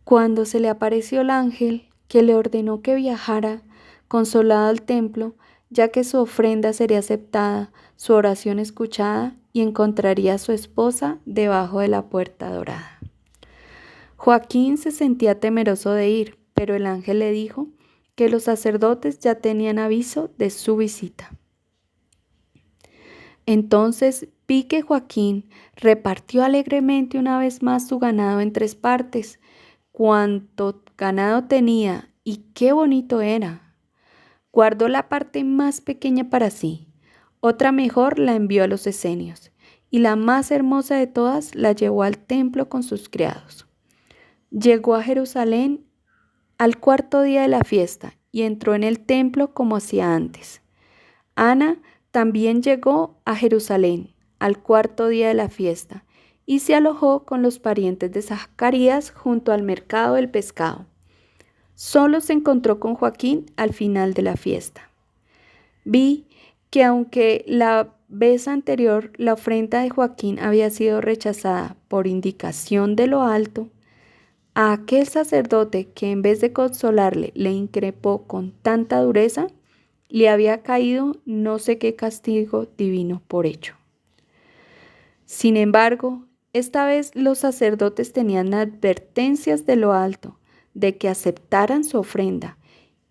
A: Cuando se le apareció el ángel, que le ordenó que viajara consolado al templo, ya que su ofrenda sería aceptada, su oración escuchada, y encontraría a su esposa debajo de la puerta dorada. Joaquín se sentía temeroso de ir, pero el ángel le dijo que los sacerdotes ya tenían aviso de su visita. Entonces vi que Joaquín repartió alegremente una vez más su ganado en 3 partes, cuánto ganado tenía y qué bonito era. Guardó la parte más pequeña para sí, otra mejor la envió a los esenios, y la más hermosa de todas la llevó al templo con sus criados. Llegó a Jerusalén al 4.º día de la fiesta y entró en el templo como hacía antes. Ana también llegó a Jerusalén al 4.º día de la fiesta y se alojó con los parientes de Zacarías junto al mercado del pescado. Solo se encontró con Joaquín al final de la fiesta. Vi que aunque la vez anterior la ofrenda de Joaquín había sido rechazada por indicación de lo alto, a aquel sacerdote que en vez de consolarle le increpó con tanta dureza, le había caído no sé qué castigo divino por ello. Sin embargo, esta vez los sacerdotes tenían advertencias de lo alto de que aceptaran su ofrenda,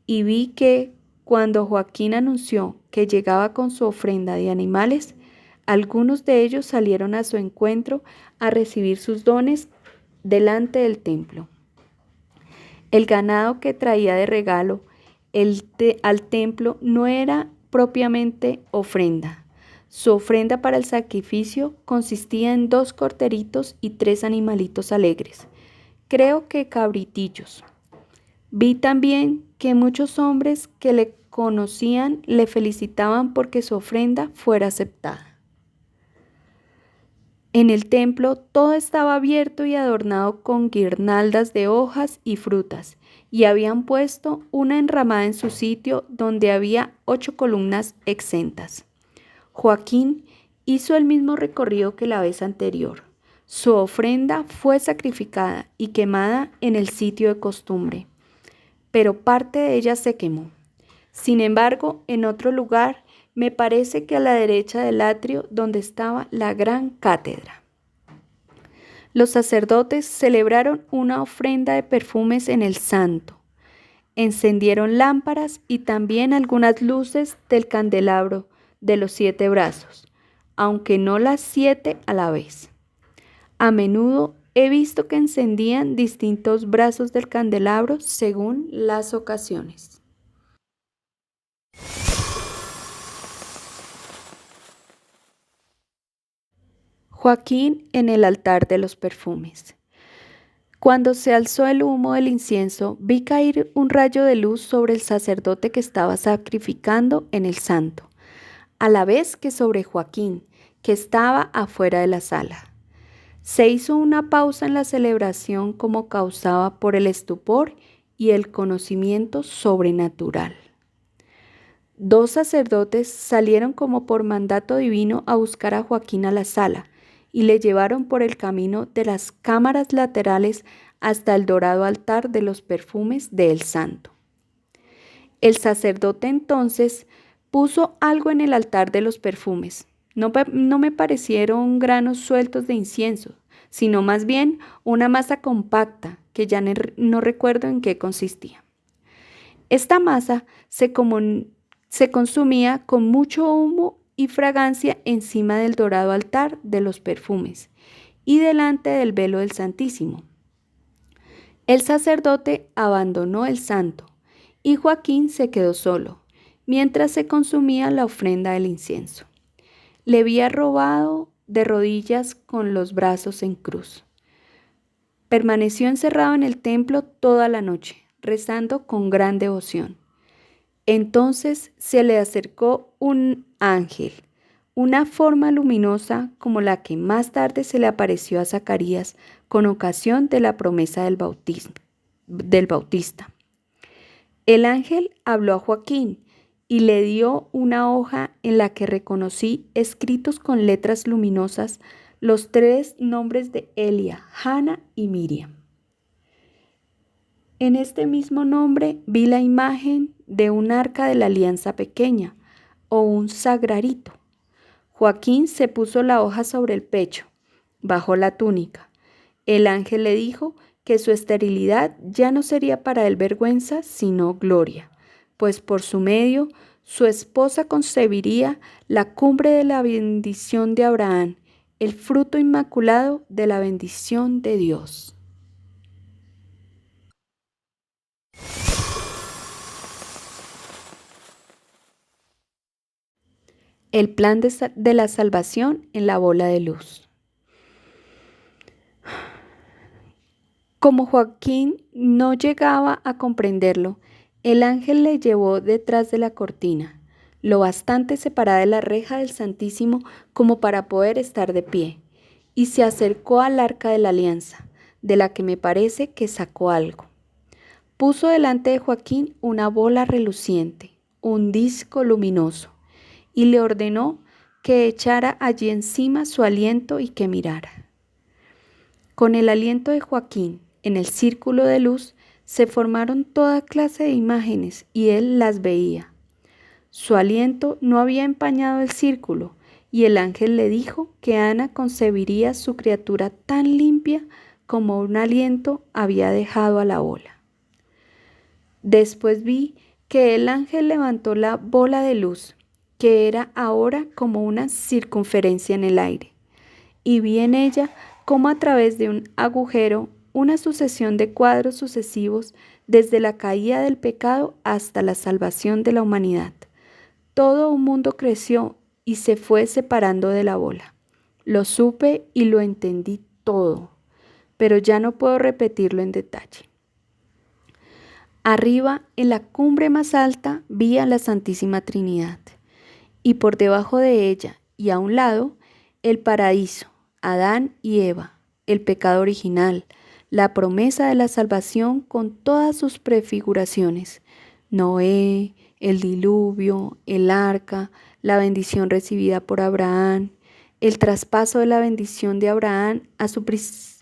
A: y vi que cuando Joaquín anunció que llegaba con su ofrenda de animales, algunos de ellos salieron a su encuentro a recibir sus dones delante del templo. El ganado que traía de regalo al templo no era propiamente ofrenda. Su ofrenda para el sacrificio consistía en 2 corderitos y 3 animalitos alegres, creo que cabritillos. Vi también que muchos hombres que le conocían le felicitaban porque su ofrenda fuera aceptada. En el templo todo estaba abierto y adornado con guirnaldas de hojas y frutas, y habían puesto una enramada en su sitio donde había 8 columnas exentas. Joaquín hizo el mismo recorrido que la vez anterior. Su ofrenda fue sacrificada y quemada en el sitio de costumbre, pero parte de ella se quemó. Sin embargo, en otro lugar, me parece que a la derecha del atrio donde estaba la gran cátedra, los sacerdotes celebraron una ofrenda de perfumes en el santo. Encendieron lámparas y también algunas luces del candelabro de los 7 brazos, aunque no las 7 a la vez. A menudo he visto que encendían distintos brazos del candelabro según las ocasiones. Joaquín en el altar de los perfumes. Cuando se alzó el humo del incienso, vi caer un rayo de luz sobre el sacerdote que estaba sacrificando en el santo, a la vez que sobre Joaquín, que estaba afuera de la sala. Se hizo una pausa en la celebración como causada por el estupor y el conocimiento sobrenatural. 2 sacerdotes salieron como por mandato divino a buscar a Joaquín a la sala y le llevaron por el camino de las cámaras laterales hasta el dorado altar de los perfumes del santo. El sacerdote entonces puso algo en el altar de los perfumes. No me parecieron granos sueltos de incienso, sino más bien una masa compacta que ya no recuerdo en qué consistía. Esta masa se consumía con mucho humo y fragancia encima del dorado altar de los perfumes y delante del velo del Santísimo. El sacerdote abandonó el santo y Joaquín se quedó solo, mientras se consumía la ofrenda del incienso. Le había robado de rodillas con los brazos en cruz. Permaneció encerrado en el templo toda la noche, rezando con gran devoción. Entonces se le acercó un ángel, una forma luminosa como la que más tarde se le apareció a Zacarías con ocasión de la promesa del Bautista. El ángel habló a Joaquín y le dio una hoja en la que reconocí escritos con letras luminosas los 3 nombres de Elia, Hanna y Miriam. En este mismo nombre vi la imagen de un arca de la alianza pequeña o un sagrarito. Joaquín se puso la hoja sobre el pecho, bajó la túnica. El ángel le dijo que su esterilidad ya no sería para él vergüenza, sino gloria, pues por su medio su esposa concebiría la cumbre de la bendición de Abraham, el fruto inmaculado de la bendición de Dios. El plan de la salvación en la bola de luz. Como Joaquín no llegaba a comprenderlo, el ángel le llevó detrás de la cortina, lo bastante separada de la reja del Santísimo como para poder estar de pie, y se acercó al arca de la alianza, de la que me parece que sacó algo. Puso delante de Joaquín una bola reluciente, un disco luminoso, y le ordenó que echara allí encima su aliento y que mirara. Con el aliento de Joaquín en el círculo de luz se formaron toda clase de imágenes y él las veía. Su aliento no había empañado el círculo y el ángel le dijo que Ana concebiría su criatura tan limpia como un aliento había dejado a la bola. Después vi que el ángel levantó la bola de luz, que era ahora como una circunferencia en el aire, y vi en ella como a través de un agujero una sucesión de cuadros sucesivos desde la caída del pecado hasta la salvación de la humanidad. Todo un mundo creció y se fue separando de la bola. Lo supe y lo entendí todo, pero ya no puedo repetirlo en detalle. Arriba, en la cumbre más alta, vi a la Santísima Trinidad, y por debajo de ella y a un lado, el paraíso, Adán y Eva, el pecado original, la promesa de la salvación con todas sus prefiguraciones, Noé, el diluvio, el arca, la bendición recibida por Abraham, el traspaso de la bendición de Abraham a su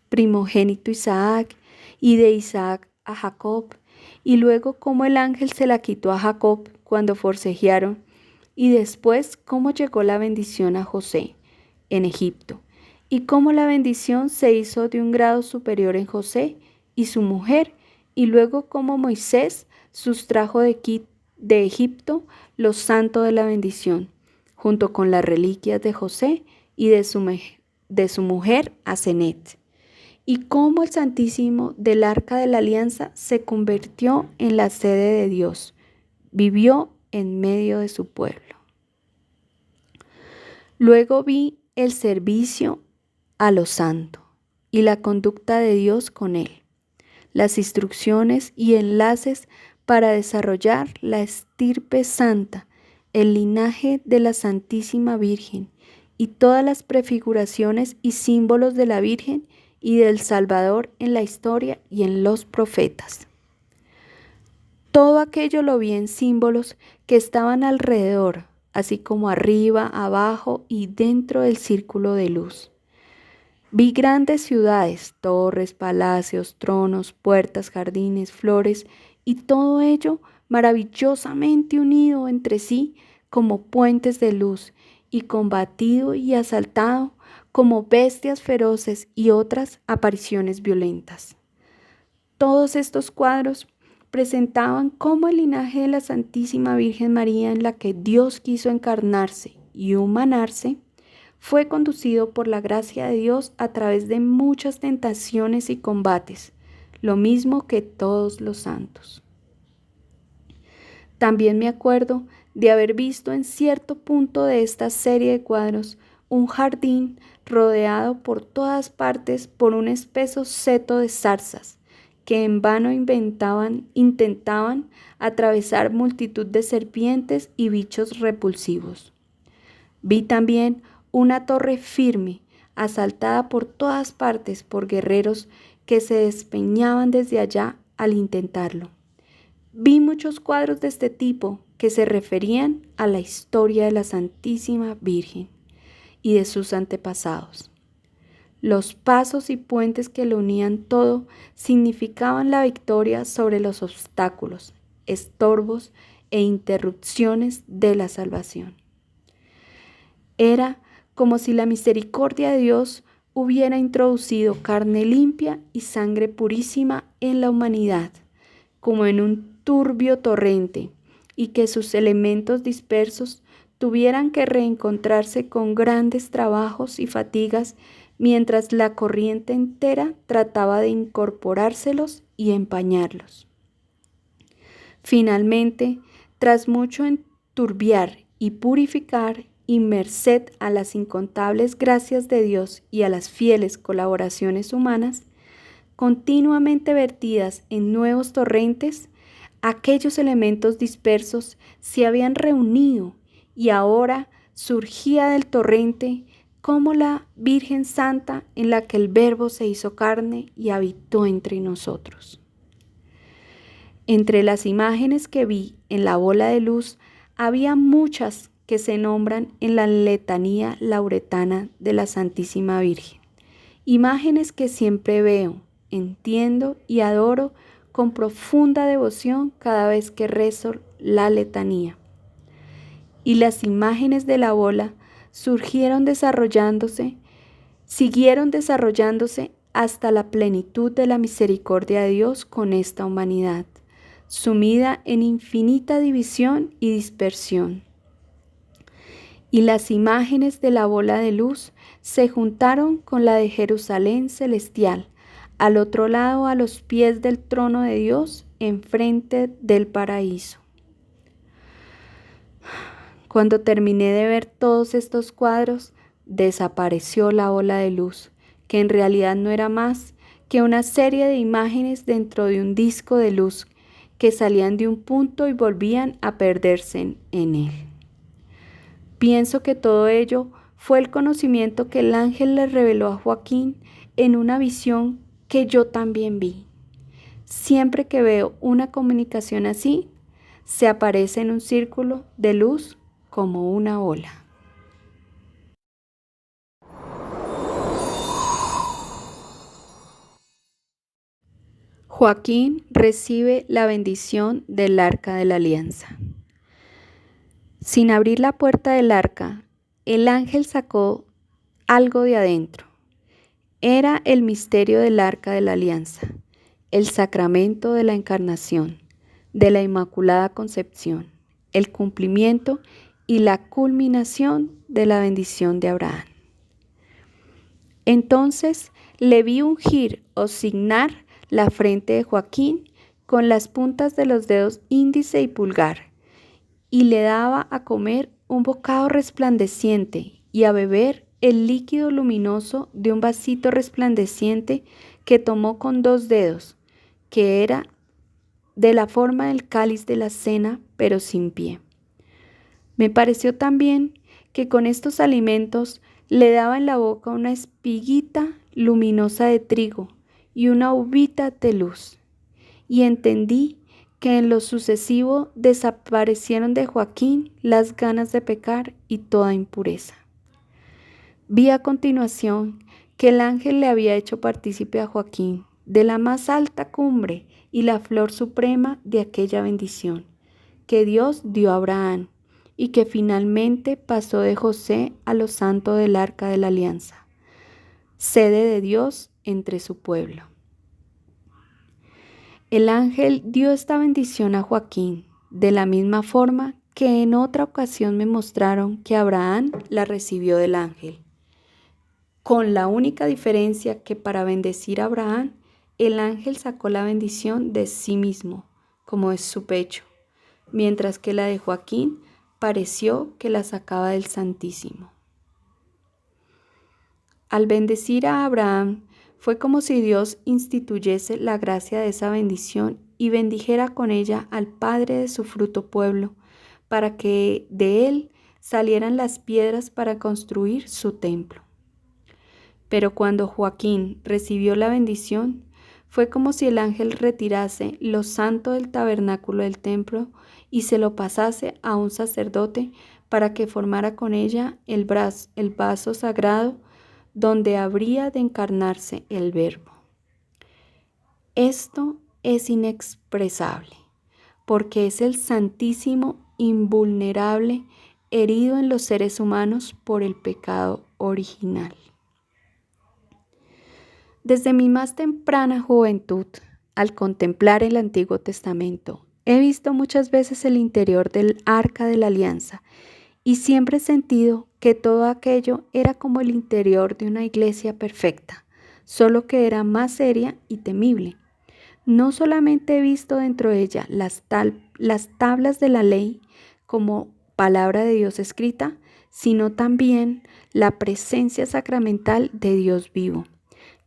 A: primogénito Isaac y de Isaac a Jacob, y luego cómo el ángel se la quitó a Jacob cuando forcejearon, y después cómo llegó la bendición a José en Egipto, y cómo la bendición se hizo de un grado superior en José y su mujer, y luego cómo Moisés sustrajo de Egipto lo santo de la bendición, junto con las reliquias de José y de su mujer Asenet, y cómo el Santísimo del Arca de la Alianza se convirtió en la sede de Dios, vivió en medio de su pueblo. Luego vi el servicio a lo santo y la conducta de Dios con él, las instrucciones y enlaces para desarrollar la estirpe santa, el linaje de la Santísima Virgen y todas las prefiguraciones y símbolos de la Virgen y del Salvador en la historia y en los profetas. Todo aquello lo vi en símbolos que estaban alrededor, así como arriba, abajo y dentro del círculo de luz. Vi grandes ciudades, torres, palacios, tronos, puertas, jardines, flores, y todo ello maravillosamente unido entre sí como puentes de luz, y combatido y asaltado como bestias feroces y otras apariciones violentas. Todos estos cuadros presentaban cómo el linaje de la Santísima Virgen María, en la que Dios quiso encarnarse y humanarse, fue conducido por la gracia de Dios a través de muchas tentaciones y combates, lo mismo que todos los santos. También me acuerdo de haber visto en cierto punto de esta serie de cuadros un jardín rodeado por todas partes por un espeso seto de zarzas, que en vano intentaban atravesar multitud de serpientes y bichos repulsivos. Vi también una torre firme, asaltada por todas partes por guerreros que se despeñaban desde allá al intentarlo. Vi muchos cuadros de este tipo que se referían a la historia de la Santísima Virgen y de sus antepasados. Los pasos y puentes que lo unían todo significaban la victoria sobre los obstáculos, estorbos e interrupciones de la salvación. Era como si la misericordia de Dios hubiera introducido carne limpia y sangre purísima en la humanidad, como en un turbio torrente, y que sus elementos dispersos tuvieran que reencontrarse con grandes trabajos y fatigas, mientras la corriente entera trataba de incorporárselos y empañarlos. Finalmente, tras mucho enturbiar y purificar, y merced a las incontables gracias de Dios y a las fieles colaboraciones humanas, continuamente vertidas en nuevos torrentes, aquellos elementos dispersos se habían reunido y ahora surgía del torrente como la Virgen Santa, en la que el Verbo se hizo carne y habitó entre nosotros. Entre las imágenes que vi en la bola de luz había muchas que se nombran en la letanía lauretana de la Santísima Virgen, imágenes que siempre veo, entiendo y adoro con profunda devoción cada vez que rezo la letanía. Y las imágenes de la bola siguieron desarrollándose hasta la plenitud de la misericordia de Dios con esta humanidad, sumida en infinita división y dispersión. Y las imágenes de la bola de luz se juntaron con la de Jerusalén celestial, al otro lado, a los pies del trono de Dios, enfrente del paraíso. Cuando terminé de ver todos estos cuadros, desapareció la ola de luz, que en realidad no era más que una serie de imágenes dentro de un disco de luz que salían de un punto y volvían a perderse en él. Pienso que todo ello fue el conocimiento que el ángel le reveló a Joaquín en una visión que yo también vi. Siempre que veo una comunicación así, se aparece en un círculo de luz como una ola. Joaquín recibe la bendición del Arca de la Alianza. Sin abrir la puerta del arca, el ángel sacó algo de adentro. Era el misterio del Arca de la Alianza, el sacramento de la Encarnación, de la Inmaculada Concepción, el cumplimiento y la culminación de la bendición de Abraham. Entonces le vi ungir o signar la frente de Joaquín con las puntas de los dedos índice y pulgar, y le daba a comer un bocado resplandeciente y a beber el líquido luminoso de un vasito resplandeciente que tomó con 2 dedos, que era de la forma del cáliz de la cena, pero sin pie. Me pareció también que con estos alimentos le daba en la boca una espiguita luminosa de trigo y una uvita de luz, y entendí que en lo sucesivo desaparecieron de Joaquín las ganas de pecar y toda impureza. Vi a continuación que el ángel le había hecho partícipe a Joaquín de la más alta cumbre y la flor suprema de aquella bendición que Dios dio a Abraham y que finalmente pasó de José a lo santo del Arca de la Alianza, sede de Dios entre su pueblo. El ángel dio esta bendición a Joaquín de la misma forma que en otra ocasión me mostraron que Abraham la recibió del ángel, con la única diferencia que para bendecir a Abraham, el ángel sacó la bendición de sí mismo, como es su pecho, mientras que la de Joaquín pareció que la sacaba del Santísimo. Al bendecir a Abraham, fue como si Dios instituyese la gracia de esa bendición y bendijera con ella al padre de su fruto pueblo, para que de él salieran las piedras para construir su templo. Pero cuando Joaquín recibió la bendición, fue como si el ángel retirase lo santo del tabernáculo del templo y se lo pasase a un sacerdote para que formara con ella el vaso sagrado donde habría de encarnarse el Verbo. Esto es inexpresable, porque es el Santísimo invulnerable herido en los seres humanos por el pecado original. Desde mi más temprana juventud, al contemplar el Antiguo Testamento, he visto muchas veces el interior del Arca de la Alianza y siempre he sentido que todo aquello era como el interior de una iglesia perfecta, solo que era más seria y temible. No solamente he visto dentro de ella las tablas de la ley como palabra de Dios escrita, sino también la presencia sacramental de Dios vivo,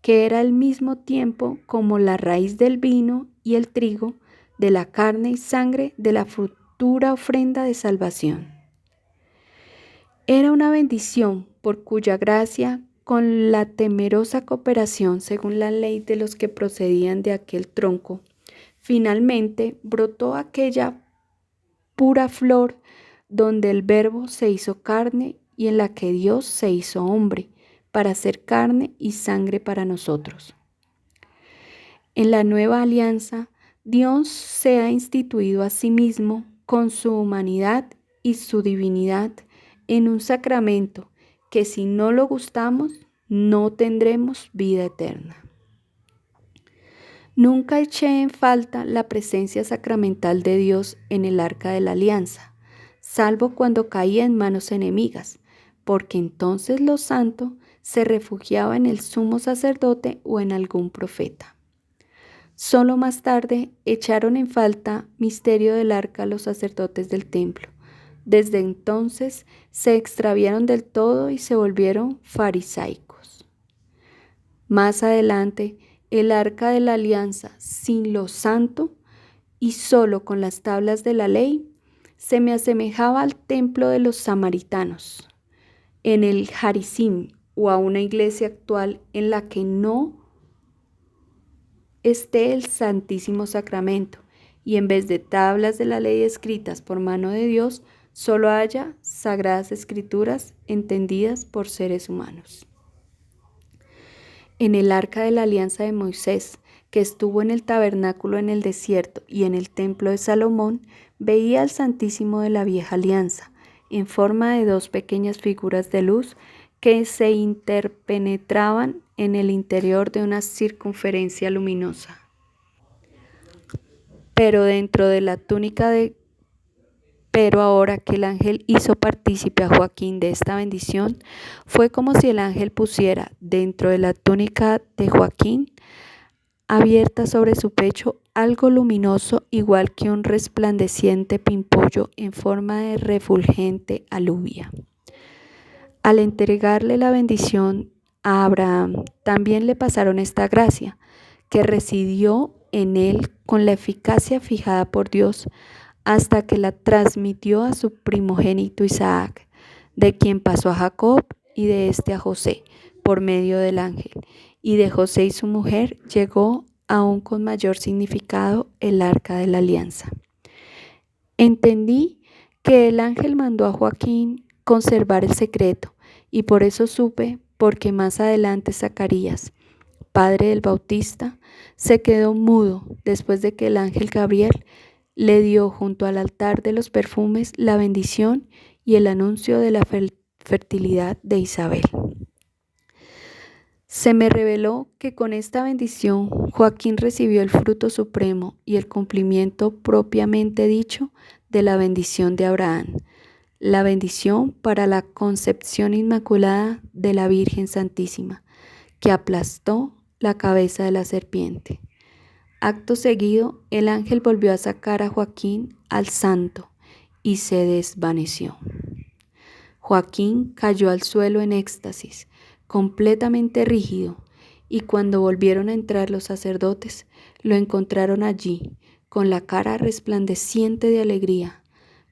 A: que era al mismo tiempo como la raíz del vino y el trigo, de la carne y sangre de la futura ofrenda de salvación. Era una bendición por cuya gracia, con la temerosa cooperación según la ley de los que procedían de aquel tronco, finalmente brotó aquella pura flor donde el Verbo se hizo carne y en la que Dios se hizo hombre, para ser carne y sangre para nosotros. En la nueva alianza, Dios se ha instituido a sí mismo con su humanidad y su divinidad en un sacramento que si no lo gustamos, no tendremos vida eterna. Nunca eché en falta la presencia sacramental de Dios en el Arca de la Alianza, salvo cuando caía en manos enemigas, porque entonces lo santo se refugiaba en el sumo sacerdote o en algún profeta. Solo más tarde echaron en falta misterio del arca los sacerdotes del templo. Desde entonces se extraviaron del todo y se volvieron farisaicos. Más adelante, el arca de la alianza sin lo santo y solo con las tablas de la ley se me asemejaba al templo de los samaritanos, en el Jarisim, o a una iglesia actual en la que no esté el Santísimo Sacramento y en vez de tablas de la ley escritas por mano de Dios, solo haya sagradas escrituras entendidas por seres humanos. En el arca de la alianza de Moisés, que estuvo en el tabernáculo en el desierto y en el templo de Salomón, veía al Santísimo de la vieja alianza, en forma de dos pequeñas figuras de luz que se interpenetraban en el interior de una circunferencia luminosa. Pero ahora que el ángel hizo partícipe a Joaquín de esta bendición, fue como si el ángel pusiera dentro de la túnica de Joaquín, abierta sobre su pecho, algo luminoso igual que un resplandeciente pimpollo en forma de refulgente alubia. Al entregarle la bendición a Abraham, también le pasaron esta gracia, que residió en él con la eficacia fijada por Dios, hasta que la transmitió a su primogénito Isaac, de quien pasó a Jacob y de este a José, por medio del ángel, y de José y su mujer llegó aún con mayor significado el arca de la alianza. Entendí que el ángel mandó a Joaquín conservar el secreto, y por eso supe, porque más adelante Zacarías, padre del Bautista, se quedó mudo después de que el ángel Gabriel le dio junto al altar de los perfumes la bendición y el anuncio de la fertilidad de Isabel. Se me reveló que con esta bendición Joaquín recibió el fruto supremo y el cumplimiento propiamente dicho de la bendición de Abraham, la bendición para la concepción inmaculada de la Virgen Santísima, que aplastó la cabeza de la serpiente. Acto seguido, el ángel volvió a sacar a Joaquín al santo y se desvaneció. Joaquín cayó al suelo en éxtasis, completamente rígido, y cuando volvieron a entrar los sacerdotes, lo encontraron allí, con la cara resplandeciente de alegría.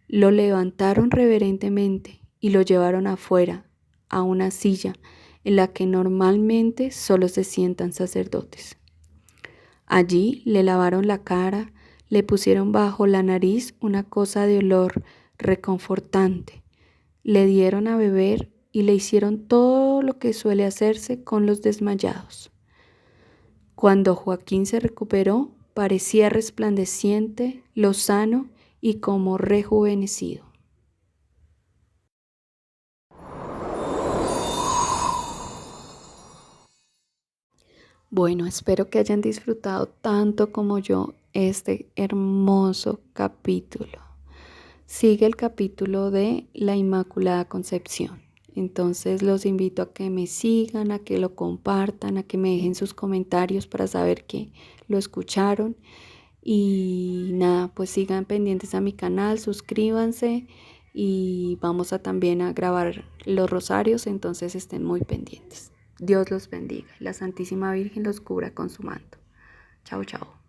A: Lo levantaron reverentemente y lo llevaron afuera, a una silla en la que normalmente solo se sientan sacerdotes. Allí le lavaron la cara, le pusieron bajo la nariz una cosa de olor reconfortante, le dieron a beber y le hicieron todo lo que suele hacerse con los desmayados. Cuando Joaquín se recuperó, parecía resplandeciente, lozano y como rejuvenecido. Bueno, espero que hayan disfrutado tanto como yo este hermoso capítulo. Sigue el capítulo de la Inmaculada Concepción. Entonces los invito a que me sigan, a que lo compartan, a que me dejen sus comentarios para saber que lo escucharon. Y nada, pues sigan pendientes a mi canal, suscríbanse y vamos a también a grabar los rosarios, entonces estén muy pendientes. Dios los bendiga. La Santísima Virgen los cubra con su manto. Chao, chao.